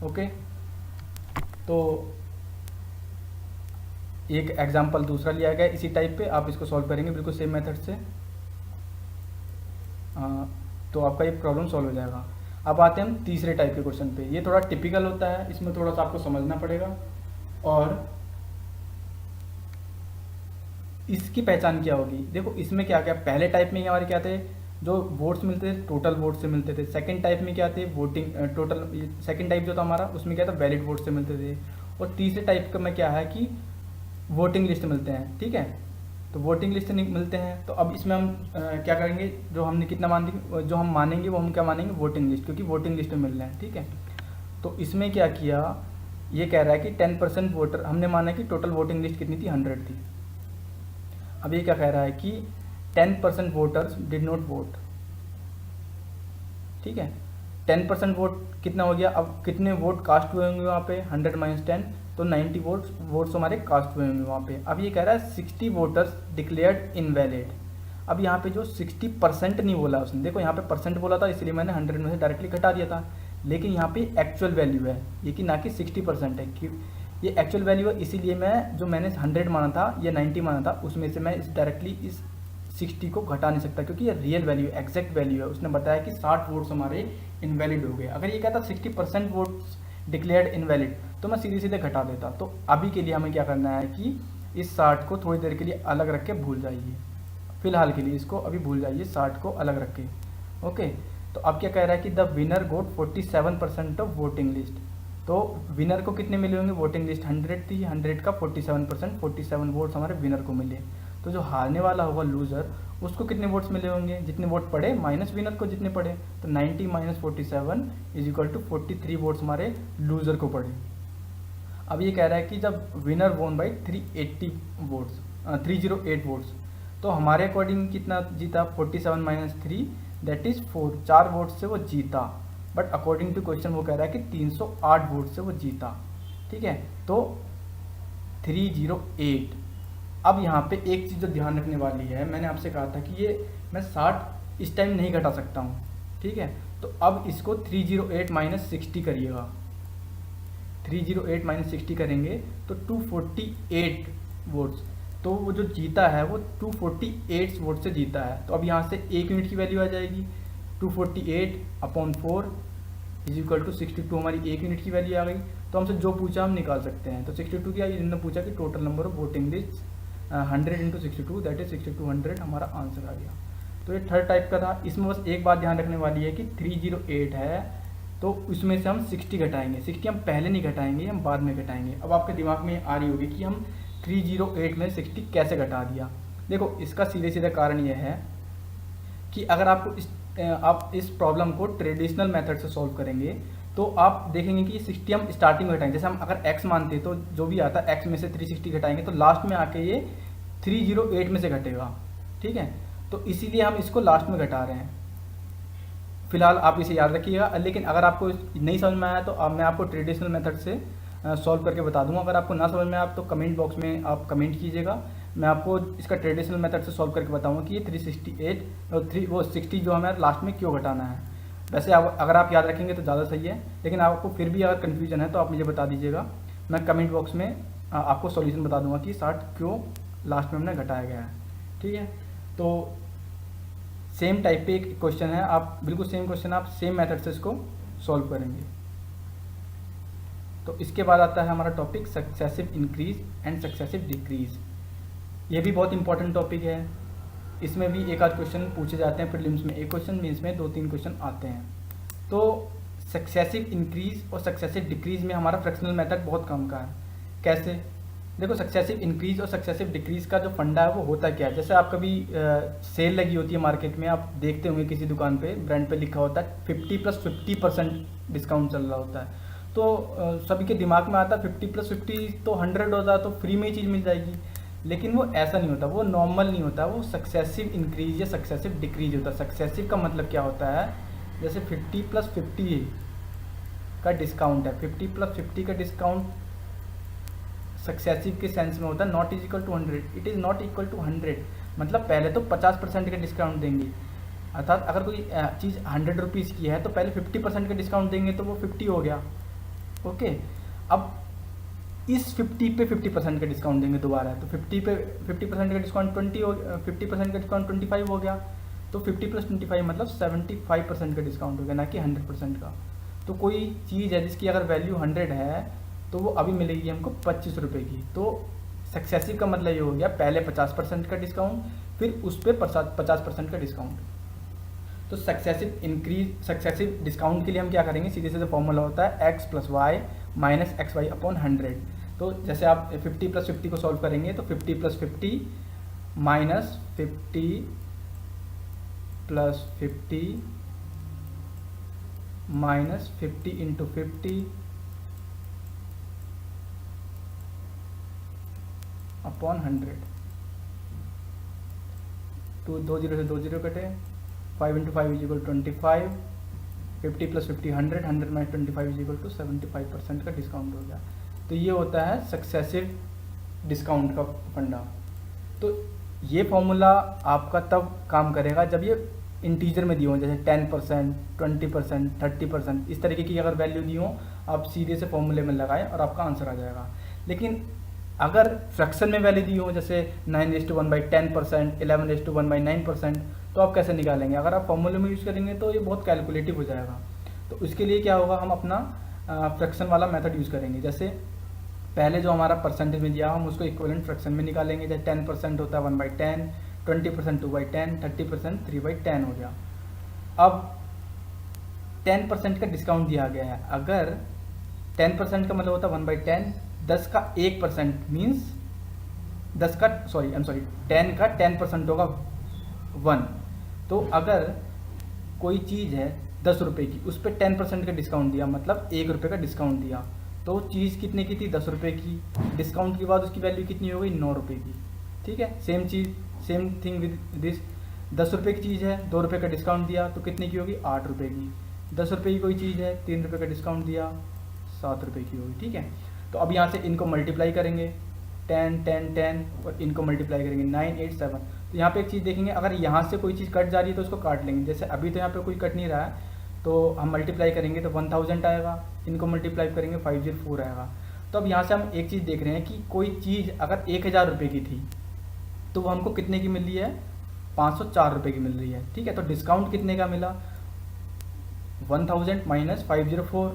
ओके, तो एक एग्जाम्पल दूसरा लिया गया इसी टाइप पे, आप इसको सॉल्व करेंगे बिल्कुल सेम मेथड से, तो आपका ये प्रॉब्लम सॉल्व हो जाएगा। अब आते हैं हम तीसरे टाइप के क्वेश्चन पे। ये थोड़ा टिपिकल होता है, इसमें थोड़ा सा आपको समझना पड़ेगा और इसकी पहचान क्या होगी। देखो इसमें क्या क्या, पहले टाइप में हमारे क्या थे, जो वोट्स मिलते थे टोटल वोट से मिलते थे। सेकंड टाइप में क्या थे, वोटिंग टोटल, सेकंड टाइप जो था हमारा उसमें क्या था, वैलिड वोट से मिलते थे। और तीसरे टाइप का में क्या है कि वोटिंग लिस्ट मिलते हैं। ठीक है, तो वोटिंग लिस्ट मिलते हैं। तो अब इसमें हम क्या करेंगे, जो हमने कितना जो हम मानेंगे वो हम क्या मानेंगे, वोटिंग लिस्ट, क्योंकि वोटिंग लिस्ट में मिल रहे हैं। ठीक है, तो इसमें क्या किया, ये कह रहा है कि 10% वोटर, हमने माना कि टोटल वोटिंग लिस्ट कितनी थी, 100 थी। अब ये क्या कह रहा है कि 10% वोटर्स डिड नॉट वोट। ठीक है, 10% वोट कितना हो गया, अब कितने वोट कास्ट हुए होंगे वहाँ पे, 100 - 10, तो 90 वोट्स हमारे कास्ट हुए होंगे वहाँ पे। अब ये कह रहा है 60 वोटर्स डिक्लेयर्ड इनवैलिड। अब यहाँ पे जो 60% नहीं बोला उसने, देखो यहाँ पे परसेंट बोला था इसलिए मैंने 100 में से डायरेक्टली घटा दिया था, लेकिन यहाँ पे एक्चुअल वैल्यू है ये, कि ना कि 60% है, कि ये एक्चुअल वैल्यू है, इसीलिए मैं जो मैंने 100 माना था या 90 माना था उसमें से मैं इस डायरेक्टली इस 60 को घटा नहीं सकता, क्योंकि ये रियल वैल्यू एग्जैक्ट वैल्यू है। उसने बताया कि 60 वोट्स हमारे इनवैलिड हो गए। अगर ये कहता 60% वोट्स डिक्लेयर्ड इनवैलिड तो मैं सीधे सीधे घटा देता। तो अभी के लिए हमें क्या करना है कि इस 60 को थोड़ी देर के लिए अलग रख के भूल जाइए, फिलहाल के लिए इसको अभी भूल जाइए, 60 को अलग रख के। ओके, तो अब क्या कह रहा है कि the winner got 47% of voting list. तो विनर को कितने मिले होंगे, वोटिंग लिस्ट 100 थी, 100 का 47%, 47 वोट्स हमारे विनर को मिले। तो जो हारने वाला होगा लूजर, उसको कितने वोट्स मिले होंगे, जितने वोट पड़े माइनस विनर को जितने पड़े, तो 90 - 47 = 43 वोट्स हमारे लूजर को पड़े। अब ये कह रहा है कि जब विनर वोन बाई 308 वोट्स, तो हमारे अकॉर्डिंग कितना जीता, 47 - 3 दैट इज 4, 4 वोट से वो जीता। बट अकॉर्डिंग टू क्वेश्चन वो कह रहा है कि 308 वोट से वो जीता। ठीक है, तो 308। अब यहाँ पे एक चीज़ जो ध्यान रखने वाली है, मैंने आपसे कहा था कि ये मैं 60 इस टाइम नहीं घटा सकता हूँ। ठीक है, तो अब इसको 308 - 60 करिएगा। 308 - 60 करेंगे तो 248 वोट्स, तो वो जो जीता है वो 248 वोट से जीता है। तो अब यहाँ से 1 यूनिट की वैल्यू आ जाएगी, 248/4 = 62 हमारी 1 यूनिट की वैल्यू आ गई। तो हमसे जो पूछा हम निकाल सकते हैं। तो 62 क्या, इन्होंने पूछा कि total number of voting list 100 × 62 that is 6200, हमारा आंसर आ गया। तो ये थर्ड टाइप का था। इसमें बस एक बात ध्यान रखने वाली है कि 308 है तो उसमें से हम 60 घटाएंगे। 60 हम पहले नहीं घटाएंगे, हम बाद में घटाएंगे। अब आपके दिमाग में आ रही होगी कि हम 308 में 60 कैसे घटा दिया। देखो इसका सीधे सीधे कारण यह है कि अगर आप इस प्रॉब्लम को ट्रेडिशनल मेथड से सॉल्व करेंगे तो आप देखेंगे कि 60 हम स्टार्टिंग में घटाएंगे। जैसे हम अगर x मानते तो जो भी आता है x में से 360 घटाएंगे तो लास्ट में आके ये 308 में से घटेगा। ठीक है, तो इसीलिए हम इसको लास्ट में घटा रहे हैं। फिलहाल आप इसे याद रखिएगा, लेकिन अगर आपको नहीं समझ में आया तो मैं आपको ट्रेडिशनल मेथड से सॉल्व करके बता दूंगा। अगर आपको ना समझ में आया तो कमेंट बॉक्स में आप कमेंट कीजिएगा, मैं आपको इसका ट्रेडिशनल मेथड से सॉल्व करके बताऊंगा कि ये 368 और 60 जो हमें लास्ट में क्यों घटाना है। वैसे अगर आप याद रखेंगे तो ज़्यादा सही है, लेकिन आपको फिर भी अगर कन्फ्यूजन है तो आप मुझे बता दीजिएगा, मैं कमेंट बॉक्स में आपको सॉल्यूशन बता दूंगा कि 60 क्यों लास्ट में हमने घटाया गया है। ठीक है, तो सेम टाइप पे एक क्वेश्चन है, आप बिल्कुल सेम क्वेश्चन आप सेम मेथड से इसको सॉल्व करेंगे। तो इसके बाद आता है हमारा topic successive increase and successive decrease. ये भी बहुत इंपॉर्टेंट टॉपिक है, इसमें भी एक आध क्वेश्चन पूछे जाते हैं। प्रीलिम्स में एक क्वेश्चन, मेंस में 2-3 क्वेश्चन आते हैं। तो सक्सेसिव इंक्रीज और सक्सेसिव डिक्रीज में हमारा फ्रैक्शनल मेथड बहुत कम का है। कैसे? देखो सक्सेसिव इंक्रीज और सक्सेसिव डिक्रीज का जो फंडा है वो होता क्या है, जैसे आप कभी सेल लगी होती है मार्केट में, आप देखते होंगे किसी दुकान पे ब्रांड पे लिखा होता है 50+50% डिस्काउंट चल रहा होता है, तो सभी के दिमाग में आता है 50+50 तो 100 होता है, तो फ्री में ही चीज़ मिल जाएगी। लेकिन वो ऐसा नहीं होता, वो नॉर्मल नहीं होता, वो सक्सेसिव इंक्रीज या सक्सेसिव डिक्रीज होता है। सक्सेसिव का मतलब क्या होता है, जैसे 50+50 का डिस्काउंट है, 50+50 का डिस्काउंट सक्सेसिव के सेंस में होता है not is equal to 100, it is not equal to 100, मतलब पहले तो 50% का डिस्काउंट देंगे, अर्थात अगर कोई चीज़ 100 रुपीज़ की है तो पहले 50% का डिस्काउंट देंगे तो वो 50 हो गया। ओके, अब इस 50 पे 50% का डिस्काउंट देंगे दोबारा, तो 50 पे 50% का डिस्काउंट 20 हो, 50% का डिस्काउंट 25 हो गया, तो 50+25 मतलब 75% का डिस्काउंट हो गया, ना कि 100% का। तो कोई चीज़ है जिसकी अगर वैल्यू 100 है तो वो अभी मिलेगी हमको 25 रुपये की। तो सक्सेसिव का मतलब ये हो गया पहले 50% का डिस्काउंट, फिर उस पर 50% का डिस्काउंट। तो सक्सेसिव इंक्रीज सक्सेसिव डिस्काउंट के लिए हम क्या करेंगे, सीधे सीधे फॉर्मूला होता है x + y - xy/100। तो जैसे आप 50+50 को सॉल्व करेंगे तो 50+50 -50+50 -50 × 50 अपॉन 100, तो 2 0 से 2 0 कटे, 5 × 5 = 25, 50+50 100, 100 - 25 = 75% का डिस्काउंट हो गया। तो ये होता है सक्सेसिव डिस्काउंट का फंडा। तो ये फॉर्मूला आपका तब काम करेगा जब ये इंटीजर में दिए हों, जैसे 10%, 20%, 30%, इस तरीके की अगर वैल्यू दी हो, आप सीधे से फॉर्मूले में लगाएं और आपका आंसर आ जाएगा। लेकिन अगर फ्रैक्शन में वैल्यू दी हो, जैसे 9:1/10%, 11:1/9%, तो आप कैसे निकालेंगे? अगर आप फॉर्मूले में यूज़ करेंगे तो ये बहुत कैलकुलेटिव हो जाएगा। तो उसके लिए क्या होगा, हम अपना फ्रैक्शन वाला मेथड यूज़ करेंगे। जैसे पहले जो हमारा परसेंटेज में दिया हम उसको इक्विवेलेंट फ्रैक्शन में निकालेंगे। जैसे 10% होता है 1/10, 20% 2/10, 30% 3/10 हो गया। अब 10% का डिस्काउंट दिया गया है, अगर 10% का मतलब होता है 1/10, 10 का 1% मीन्स 10 का 10 का 10% होगा 1। तो अगर कोई चीज़ है 10 रुपये की, उस पर 10% का डिस्काउंट दिया, मतलब 1 रुपये का डिस्काउंट दिया, तो चीज़ कितने की थी? 10 रुपये की। डिस्काउंट के बाद उसकी वैल्यू कितनी हो गई? 9 रुपये की। ठीक है, सेम थिंग विद दिस। 10 रुपये की चीज़ है, 2 रुपये का डिस्काउंट दिया तो कितने की होगी? 8 रुपये की। 10 रुपये की कोई चीज़ है, 3 रुपये का डिस्काउंट दिया, 7 रुपये की होगी। ठीक है, तो अब यहाँ से इनको मल्टीप्लाई करेंगे, 10 10 10, और इनको मल्टीप्लाई करेंगे 9 8 7। तो यहाँ पे एक चीज़ देखेंगे, अगर यहाँ से कोई चीज़ कट जा रही है तो उसको काट लेंगे। जैसे अभी तो यहाँ पे कोई कट नहीं रहा है, तो हम मल्टीप्लाई करेंगे तो 1000 आएगा, इनको मल्टीप्लाई करेंगे 504 आएगा। तो अब यहाँ से हम एक चीज़ देख रहे हैं कि कोई चीज़ अगर 1000 रुपये की थी तो वो हमको कितने की मिल रही है? 504 रुपये की मिल रही है। ठीक है, तो डिस्काउंट कितने का मिला? 1000 - 504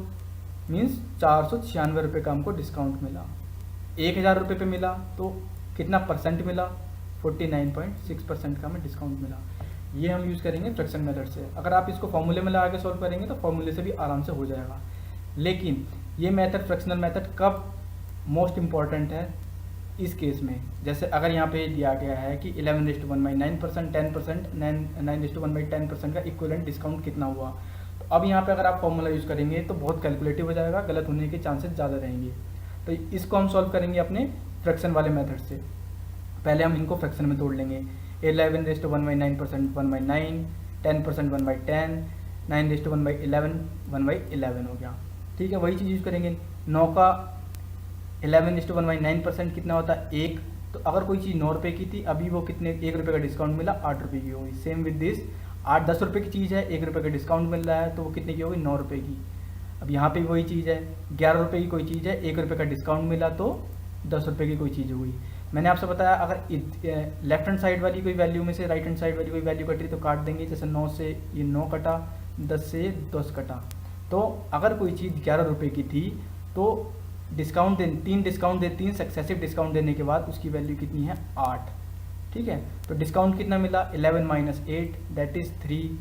मीन्स 496 रुपये का हमको डिस्काउंट मिला। 1000 रुपये पे मिला तो कितना परसेंट मिला? 49.6% का हमें डिस्काउंट मिला। ये हम यूज़ करेंगे फ्रैक्शन मेथड से। अगर आप इसको फॉर्मूले में लगा के सॉल्व करेंगे तो फॉर्मूले से भी आराम से हो जाएगा। लेकिन ये मेथड, फ्रैक्शनल मेथड, कब मोस्ट इम्पॉर्टेंट है? इस केस में, जैसे अगर यहाँ पे दिया गया है कि 11:1/9%, 10%, 9:1/10% का इक्विवेलेंट डिस्काउंट कितना हुआ, तो अब यहाँ पे अगर आप फॉर्मूला यूज़ करेंगे तो बहुत कैलकुलेटिव हो जाएगा, गलत होने के चांसेस ज़्यादा रहेंगे। तो इसको हम सॉल्व करेंगे अपने फ्रैक्शन वाले मेथड से। पहले हम इनको फ्रैक्शन में तोड़ लेंगे। 11:1/9% 1/9, 10% 1/10, 9:1/11 1/11 हो गया। ठीक है, वही चीज़ यूज़ करेंगे। 9 का 11:1/9% कितना होता है? 1। तो अगर कोई चीज़ 9 रुपये की थी, अभी वो कितने, 1 रुपये का डिस्काउंट मिला, 8 रुपये की होगी। सेम विद दिस, 10 रुपये की चीज़ है, 1 रुपये का डिस्काउंट मिल रहा है, तो वो कितने की होगी? 9 रुपये की। अब यहाँ पे वही चीज़ है, 11 रुपये की कोई चीज़ है, 1 रुपये का डिस्काउंट मिला तो 10 रुपये की कोई चीज़ हुई। मैंने आपसे बताया अगर लेफ्ट हैंड साइड वाली कोई वैल्यू में से राइट हैंड साइड वाली कोई वैल्यू कट रही तो काट देंगे। जैसे 9 से ये 9 कटा, 10 से 10 कटा। तो अगर कोई चीज़ 11 रुपये की थी तो डिस्काउंट 3 सक्सेसिव डिस्काउंट देने के बाद उसकी वैल्यू कितनी है? 8। ठीक है, तो डिस्काउंट कितना मिला? 11 - 8 दैट इज़ 3।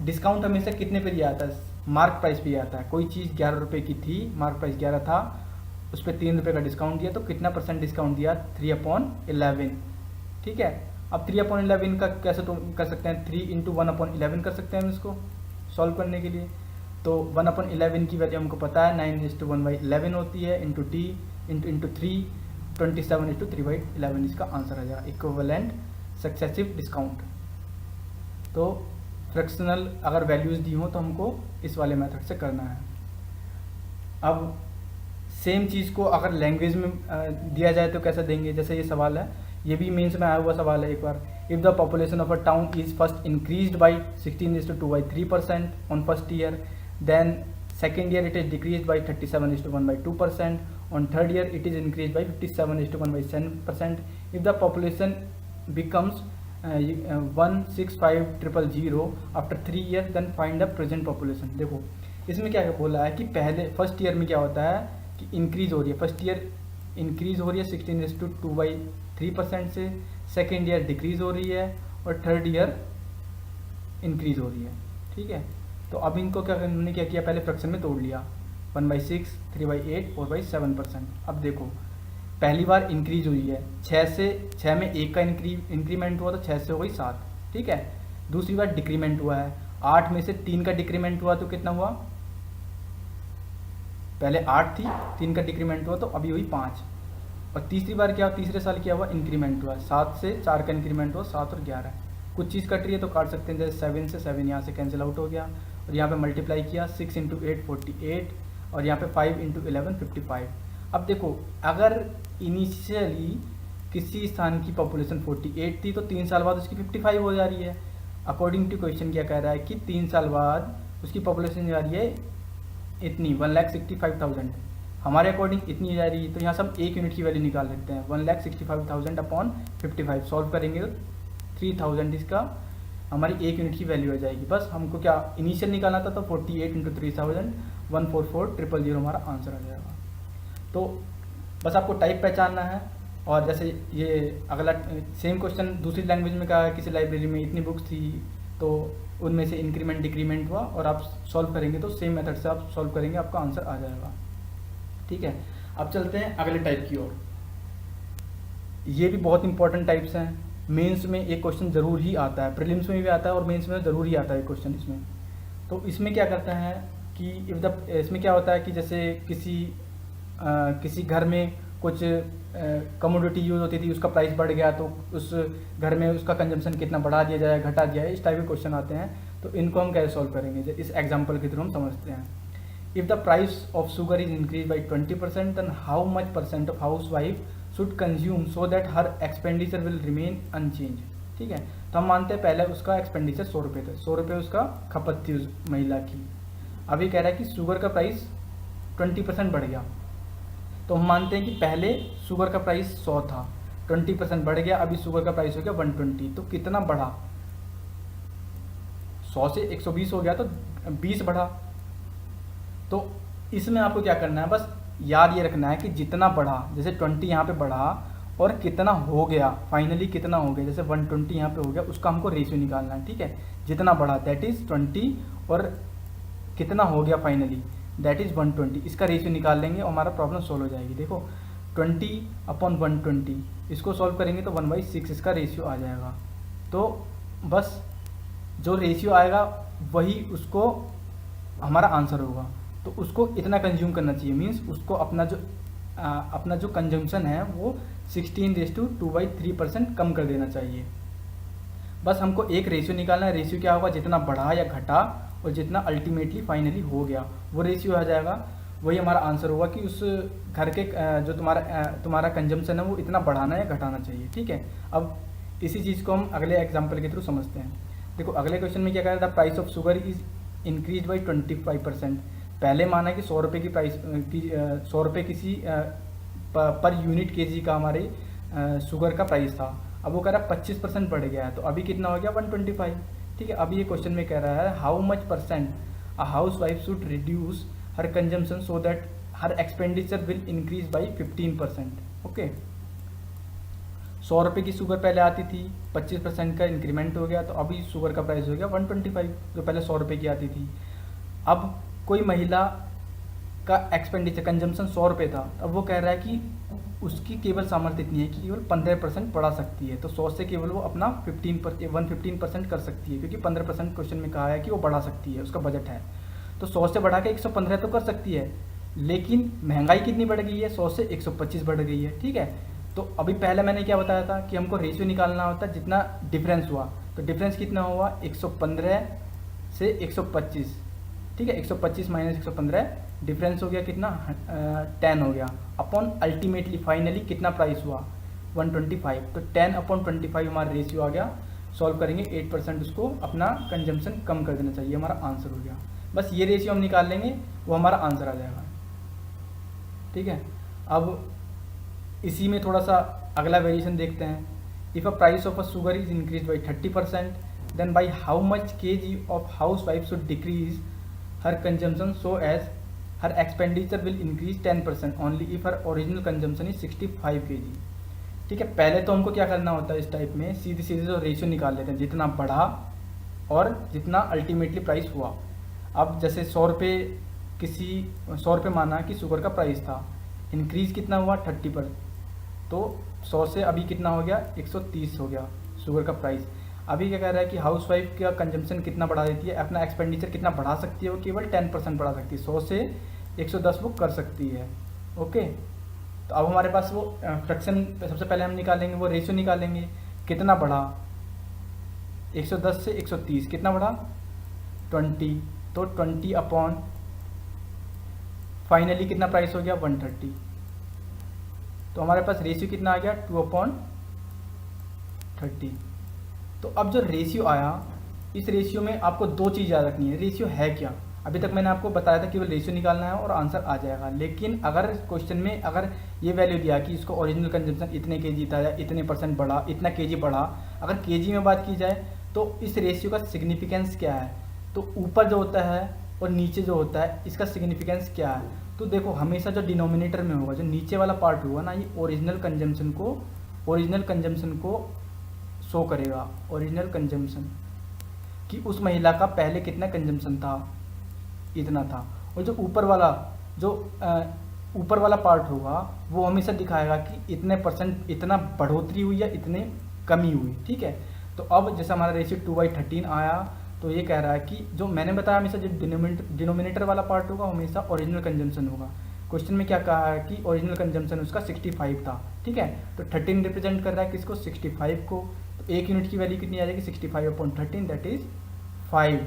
डिस्काउंट हमेशा कितने पे दिया आता है? मार्क प्राइस पे आता है। कोई चीज़ 11 रुपये की थी, मार्क प्राइस 11 था, उस पर 3 रुपये का डिस्काउंट दिया, तो कितना परसेंट डिस्काउंट दिया? 3/11। ठीक है, अब 3/11 का कैसे तो कर सकते हैं, 3 इंटू 1/11 कर सकते हैं हम इसको सॉल्व करने के लिए। तो 1/11 की वैल्यू हमको पता है 9:1/11 होती है, इंटू टी इंटू 3 27:3/11 इसका आंसर आ जाएगा, इक्विवेलेंट सक्सेसिव डिस्काउंट। तो फ्रैक्शनल अगर वैल्यूज़ दी हो तो हमको इस वाले मेथड से करना है। अब सेम चीज़ को अगर लैंग्वेज में दिया जाए तो कैसे देंगे, जैसे ये सवाल है, ये भी मेंस में आया हुआ सवाल है एक बार। If the population of a town is first increased by 16:2/3% on first year, then second year it is decreased by 37:1/2%, on third year it is increased by 57:1/7%. if the population becomes 165,000 after 3 years, then find the present population। देखो इसमें क्या बोला है कि पहले first year में क्या होता है कि इंक्रीज हो रही है, फर्स्ट ईयर इंक्रीज हो रही है 16:2/3% से, सेकेंड ईयर डिक्रीज हो रही है और थर्ड ईयर इंक्रीज हो रही है। ठीक है, तो अब इनको क्या हमने क्या किया, पहले फ्रैक्शन में तोड़ लिया, 1/6, 3/8, 4/7%। अब देखो पहली बार इंक्रीज हुई है 6 में 1 का इंक्रीमेंट हुआ तो 6 से हो गई 7। ठीक है, दूसरी बार डिक्रीमेंट हुआ है, 8 में से 3 का डिक्रीमेंट हुआ तो कितना हुआ, पहले 8 थी, 3 का डिक्रीमेंट हुआ तो अभी हुई 5। और तीसरी बार क्या, तीसरे साल क्या हुआ, इंक्रीमेंट हुआ, 7 से 4 का इंक्रीमेंट हुआ, 7 और 11। कुछ चीज़ कट रही है तो काट सकते हैं, जैसे 7 से 7 यहाँ से कैंसिल आउट हो गया, और यहाँ पे मल्टीप्लाई किया 6 × 8 48, और यहाँ पे 5 × 11 55। अब देखो अगर इनिशियली किसी स्थान की पॉपुलेशन 48 थी तो 3 साल बाद उसकी 55 हो जा रही है। अकॉर्डिंग टू क्वेश्चन क्या कह रहा है कि 3 साल बाद उसकी पॉपुलेशन जा रही है इतनी 1,65,000, हमारे अकॉर्डिंग इतनी जा रही है, तो यहाँ से हम 1 यूनिट की वैल्यू निकाल लेते हैं, 1,65,000 अपॉन 55 सॉल्व करेंगे तो 3000 इसका हमारी 1 यूनिट की वैल्यू आ जाएगी। बस हमको क्या इनिशियल निकालना था, तो 48 × 3000 144,000 हमारा आंसर आ जाएगा। तो बस आपको टाइप पहचानना है। और जैसे ये अगला सेम क्वेश्चन दूसरी लैंग्वेज में कहा है, किसी लाइब्रेरी में इतनी बुक्स थी तो उनमें से इंक्रीमेंट डिक्रीमेंट हुआ, और आप सॉल्व करेंगे तो सेम मेथड से आप सॉल्व करेंगे, आपका आंसर आ जाएगा। ठीक है, अब चलते हैं अगले टाइप की ओर। ये भी बहुत इंपॉर्टेंट टाइप्स हैं, मेंस में एक क्वेश्चन ज़रूर ही आता है, प्रीलिम्स में भी आता है और मेंस में ज़रूर ही आता है क्वेश्चन इसमें। तो इसमें क्या करता है कि इसमें क्या होता है कि जैसे किसी घर में कुछ कमोडिटी यूज़ होती थी, उसका प्राइस बढ़ गया तो उस घर में उसका कंजम्पशन कितना बढ़ा दिया जाए, घटा दिया है, इस टाइप के क्वेश्चन आते हैं। तो इनको हम कैसे सॉल्व करेंगे, इस एग्जाम्पल के थ्रू हम समझते हैं। If the price of sugar is increase by 20%, then how much % of housewife should consume so that her expenditure will remain unchange. ठीक है, तो हम मानते हैं पहले उसका एक्सपेंडिचर 100 रुपये थे, 100 रुपये उसका खपत थी उस महिला की। अभी कह रहा है कि शुगर का प्राइस 20% बढ़ गया, तो हम मानते हैं कि पहले शुगर का प्राइस 100 था, 20% बढ़ गया, अभी शुगर का प्राइस हो गया 120। तो कितना बढ़ा, 100 से 120 हो गया तो 20 बढ़ा। तो इसमें आपको क्या करना है, बस याद ये रखना है कि जितना बढ़ा, जैसे 20 यहाँ पे बढ़ा और कितना हो गया, फाइनली कितना हो गया, जैसे 120 यहाँ पे हो गया, उसका हमको रेशियो निकालना है। ठीक है, जितना बढ़ा दैट इज़ 20 और कितना हो गया फाइनली दैट इज़ 120, इसका रेशियो निकाल लेंगे और हमारा प्रॉब्लम सॉल्व हो जाएगी। देखो 20/120 इसको सॉल्व करेंगे तो 1/6 इसका रेशियो आ जाएगा। तो बस जो रेशियो आएगा वही उसको हमारा आंसर होगा। तो उसको इतना कंज्यूम करना चाहिए, मीन्स उसको अपना जो कंजम्पशन है वो 16:2/3% कम कर देना चाहिए। बस हमको एक रेशियो निकालना है, रेशियो क्या होगा, जितना बढ़ा या घटा और जितना अल्टीमेटली फाइनली हो गया वो रेशियो आ जाएगा, वही हमारा आंसर होगा कि उस घर के जो तुम्हारा कंजम्पशन है वो इतना बढ़ाना या घटाना चाहिए। ठीक है, अब इसी चीज़ को हम अगले एग्जाम्पल के थ्रू समझते हैं। देखो अगले क्वेश्चन में क्या कह रहा था, price of sugar is increase by 25%। पहले माना कि 100 रुपये की प्राइस 100 रुपये किसी पर यूनिट केजी का हमारे शुगर का प्राइस था, अब वो कह रहा है 25% बढ़ गया है, तो अभी कितना हो गया 125। ठीक है, अभी ये क्वेश्चन में कह रहा है how much % a housewife should reduce her consumption so that her expenditure will increase by 15%। Okay, 100 रुपये की शुगर पहले आती थी, 25% का इंक्रीमेंट हो गया, तो अभी शुगर का प्राइस हो गया 125, जो पहले 100 रुपये की आती थी। अब कोई महिला का एक्सपेंडिचर कंजम्पशन 100 रुपये था, अब वो कह रहा है कि उसकी केवल सामर्थ्य इतनी है कि केवल 15% बढ़ा सकती है। तो 100 से केवल वो अपना 115% कर सकती है, क्योंकि 15% क्वेश्चन में कहा है कि वो बढ़ा सकती है, उसका बजट है। तो 100 से बढ़ा के 115 तो कर सकती है, लेकिन महंगाई कितनी बढ़ गई है, 100 से 125 बढ़ गई है। ठीक है, तो अभी पहले मैंने क्या बताया था कि हमको रेशियो निकालना होता है जितना डिफरेंस हुआ। तो डिफरेंस कितना हुआ, 115 से 125। ठीक है, 125 माइनस 115 डिफरेंस हो गया कितना, 10 हो गया, अपॉन अल्टीमेटली फाइनली कितना प्राइस हुआ, 125। तो 10/25 हमारा रेशियो आ गया। सॉल्व करेंगे 8% उसको अपना कंजम्पशन कम कर देना चाहिए, हमारा आंसर हो गया। बस ये रेशियो हम निकाल लेंगे, वो हमारा आंसर आ जाएगा। ठीक है, अब इसी में थोड़ा सा अगला वेरिएशन देखते हैं। If a price of a sugar is increase by 30%, then by how much kg of housewife should decrease her consumption so as her expenditure will increase 10% only if her original consumption is 65 kg। ठीक है, पहले तो हमको क्या करना होता है इस टाइप में, सीधे सीधे जो रेशियो निकाल लेते हैं, जितना बढ़ा और जितना अल्टीमेटली प्राइस हुआ। अब जैसे 100 रुपये किसी 100 रुपये माना कि शुगर का प्राइस था, इंक्रीज कितना हुआ 30%, तो 100 से अभी कितना हो गया 130 हो गया शुगर का प्राइस। अभी क्या कह रहा है कि हाउस वाइफ का कंजम्पशन कितना बढ़ा देती है, अपना एक्सपेंडिचर कितना बढ़ा सकती है, वो केवल 10% बढ़ा सकती है, 100 से 110 वो कर सकती है। ओके, तो अब हमारे पास वो फ्रैक्शन सबसे पहले हम निकालेंगे, वो रेशियो निकालेंगे, कितना बढ़ा 110 से 130 कितना बढ़ा 20, तो 20 अपॉन फाइनली कितना प्राइस हो गया 130। तो हमारे पास रेशियो कितना आ गया 2/30। तो अब जो रेशियो आया, इस रेशियो में आपको दो चीज़ याद रखनी है। रेशियो है क्या, अभी तक मैंने आपको बताया था कि वो रेशियो निकालना है और आंसर आ जाएगा। लेकिन अगर क्वेश्चन में अगर ये वैल्यू दिया कि इसको ओरिजिनल कंजम्पशन इतने kg था या इतने % बढ़ा, इतना kg बढ़ा, अगर kg में बात की जाए तो इस रेशियो का सिग्निफिकेंस क्या है, तो ऊपर जो होता है और नीचे जो होता है इसका सिग्निफिकेंस क्या है। तो देखो हमेशा जो डिनोमिनेटर में होगा, जो नीचे वाला पार्ट होगा ना, ये ओरिजिनल कंजम्पशन को शो करेगा, ओरिजिनल कंजम्पशन कि उस महिला का पहले कितना कंजम्पशन था, इतना था। और जो ऊपर वाला पार्ट होगा वो हमेशा दिखाएगा कि इतने % इतना बढ़ोतरी हुई या इतने कमी हुई। ठीक है, तो अब जैसे हमारा रेशियो 2/13 आया, तो ये कह रहा है कि जो मैंने बताया हमेशा जो डिनोमिनेटर वाला पार्ट होगा हमेशा ओरिजिनल कंजम्पशन होगा। क्वेश्चन में क्या कहा है कि ओरिजिनल कंजम्पशन उसका 65 था। ठीक है, तो 13 रिप्रेजेंट कर रहा है किसको, 65 को। तो एक यूनिट की वैल्यू कितनी आ जाएगी 65/13, दैट इज 5।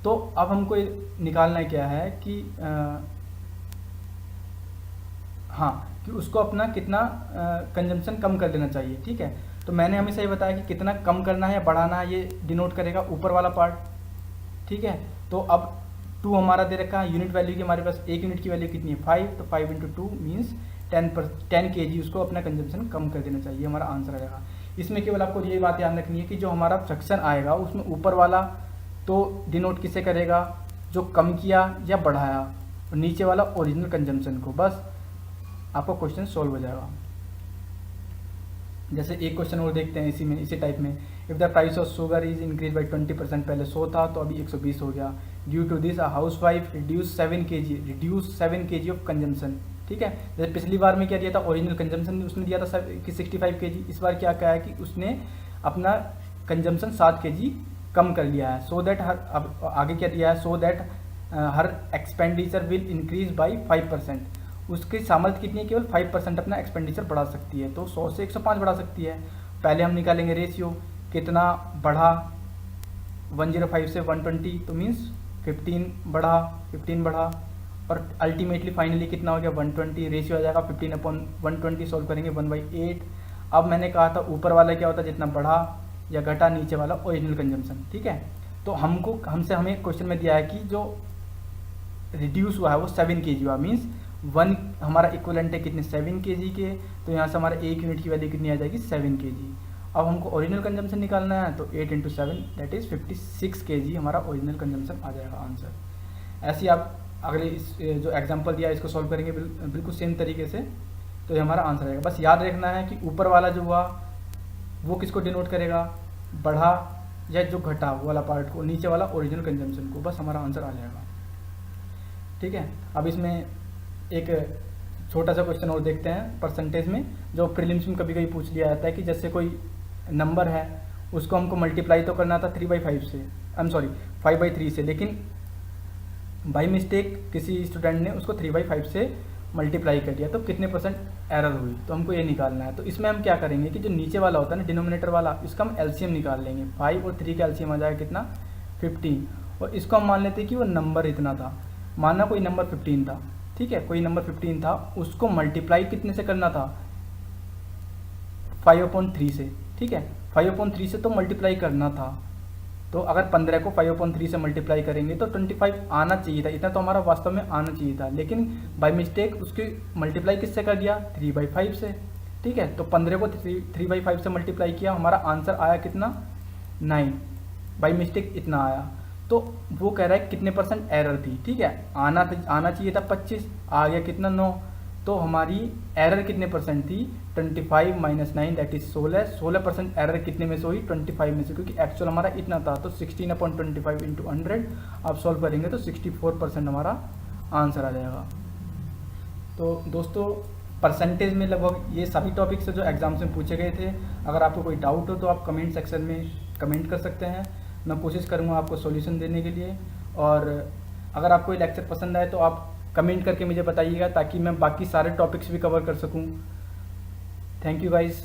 तो अब हमको निकालना क्या है कि कि उसको अपना कितना कंजम्पशन कम कर देना चाहिए। ठीक है, तो मैंने हमेशा ये बताया कि कितना कम करना है या बढ़ाना है, ये डिनोट करेगा ऊपर वाला पार्ट। ठीक है, तो अब 2 हमारा दे रखा है, यूनिट वैल्यू की हमारे पास एक यूनिट की वैल्यू कितनी है 5, तो 5 × 2 मीन्स 10 kg उसको अपना कंजम्पशन कम कर देना चाहिए, हमारा आंसर आएगा। इसमें केवल आपको ये बात ध्यान रखनी है कि जो हमारा फ्रैक्शन आएगा उसमें ऊपर वाला तो डिनोट किसे करेगा, जो कम किया या बढ़ाया, और नीचे वाला ओरिजिनल कंजम्पशन को। बस आपको क्वेश्चन सॉल्व हो जाएगा। जैसे एक क्वेश्चन और देखते हैं इसी टाइप में। If the price of sugar is increase by 20%, पहले 100 था तो अभी 120 हो गया। Due to this a housewife reduce 7 kg of consumption. ठीक है, जैसे पिछली बार में क्या दिया था, ओरिजिनल कंजम्पशन उसने दिया था कि 65 kg, इस बार क्या कहा है कि उसने अपना कंजम्पशन 7 kg कम कर लिया है। सो दैट अब आगे क्या दिया है, सो that her expenditure will increase by 5%। उसकी सामर्थ्य कितनी है, केवल 5% अपना एक्सपेंडिचर बढ़ा सकती है, तो 100 से 105 बढ़ा सकती है। पहले हम निकालेंगे रेशियो, कितना बढ़ा 105 से 120, तो मीन्स 15 बढ़ा और अल्टीमेटली फाइनली कितना हो गया 120। रेशियो आ जाएगा 15/120, सॉल्व करेंगे 1/8। अब मैंने कहा था ऊपर वाला क्या होता है, जितना बढ़ा या घटा, नीचे वाला ओरिजिनल कंजम्पशन। ठीक है, तो हमें क्वेश्चन में दिया है कि जो रिड्यूस हुआ है वो 7 kg हुआ, मीन्स 1 हमारा इक्वलेंट है कितने 7 kg के, तो यहाँ से हमारा एक यूनिट की वैल्यू कितनी आ जाएगी 7 kg। अब हमको ओरिजिनल कंजम्पशन निकालना है, तो 8 × 7 दैट इज़ 56 kg हमारा ओरिजिनल कंजम्पशन आ जाएगा आंसर। ऐसे आप अगले इस जो एग्जांपल दिया इसको सॉल्व करेंगे बिल्कुल सेम तरीके से, तो ये हमारा आंसर आएगा। बस याद रखना है कि ऊपर वाला जो हुआ वो किसको डिनोट करेगा, बढ़ा या जो घटा वो वाला पार्ट को, नीचे वाला ओरिजिनल कंजम्पशन को। बस हमारा आंसर आ जाएगा। ठीक है। अब इसमें एक छोटा सा क्वेश्चन और देखते हैं परसेंटेज में, जो प्रीलिम्स में कभी कभी पूछ लिया जाता है कि जैसे कोई नंबर है उसको हमको मल्टीप्लाई तो करना था 3/5 से, 5/3 से, लेकिन बाई मिस्टेक किसी स्टूडेंट ने उसको 3/5 से मल्टीप्लाई कर दिया, तो कितने परसेंट एरर हुई, तो हमको ये निकालना है। तो इसमें हम क्या करेंगे कि जो नीचे वाला होता है ना डिनोमिनेटर वाला, इसका हम एलसीएम निकाल लेंगे। 5 और 3 का एलसीएम आ जाएगा कितना, 15। और इसको हम मान लेते हैं कि वो नंबर इतना था, माना कोई नंबर 15 था, ठीक है, कोई नंबर 15 था, उसको मल्टीप्लाई कितने से करना था, 5/3 से, ठीक है, 5/3 से तो मल्टीप्लाई करना था। तो अगर 15 को 5/3 से मल्टीप्लाई करेंगे तो 25 आना चाहिए था, इतना तो हमारा वास्तव में आना चाहिए था, लेकिन बाय मिस्टेक उसकी मल्टीप्लाई किससे कर दिया, 3/5 से, ठीक है। तो 15 को 3/5 से मल्टीप्लाई किया, हमारा आंसर आया कितना, 9, बाय मिस्टेक इतना आया। तो वो कह रहा है कितने परसेंट एरर थी, ठीक है, आना चाहिए था 25, आ गया कितना, 9। तो हमारी एरर कितने परसेंट थी, 25 - 9 दैट इज 16। 16% एरर कितने में से हुई, 25 में से, क्योंकि एक्चुअल हमारा इतना था। तो 16/25 × 100 आप सॉल्व करेंगे तो 64% हमारा आंसर आ जाएगा। तो दोस्तों परसेंटेज में लगभग ये सभी टॉपिक्स जो एग्जाम्स में पूछे गए थे। अगर आपको कोई डाउट हो तो आप कमेंट सेक्शन में कमेंट कर सकते हैं, मैं कोशिश करूँगा आपको सॉल्यूशन देने के लिए। और अगर आपको ये लेक्चर पसंद आए तो आप कमेंट करके मुझे बताइएगा, ताकि मैं बाकी सारे टॉपिक्स भी कवर कर सकूं। Thank you guys.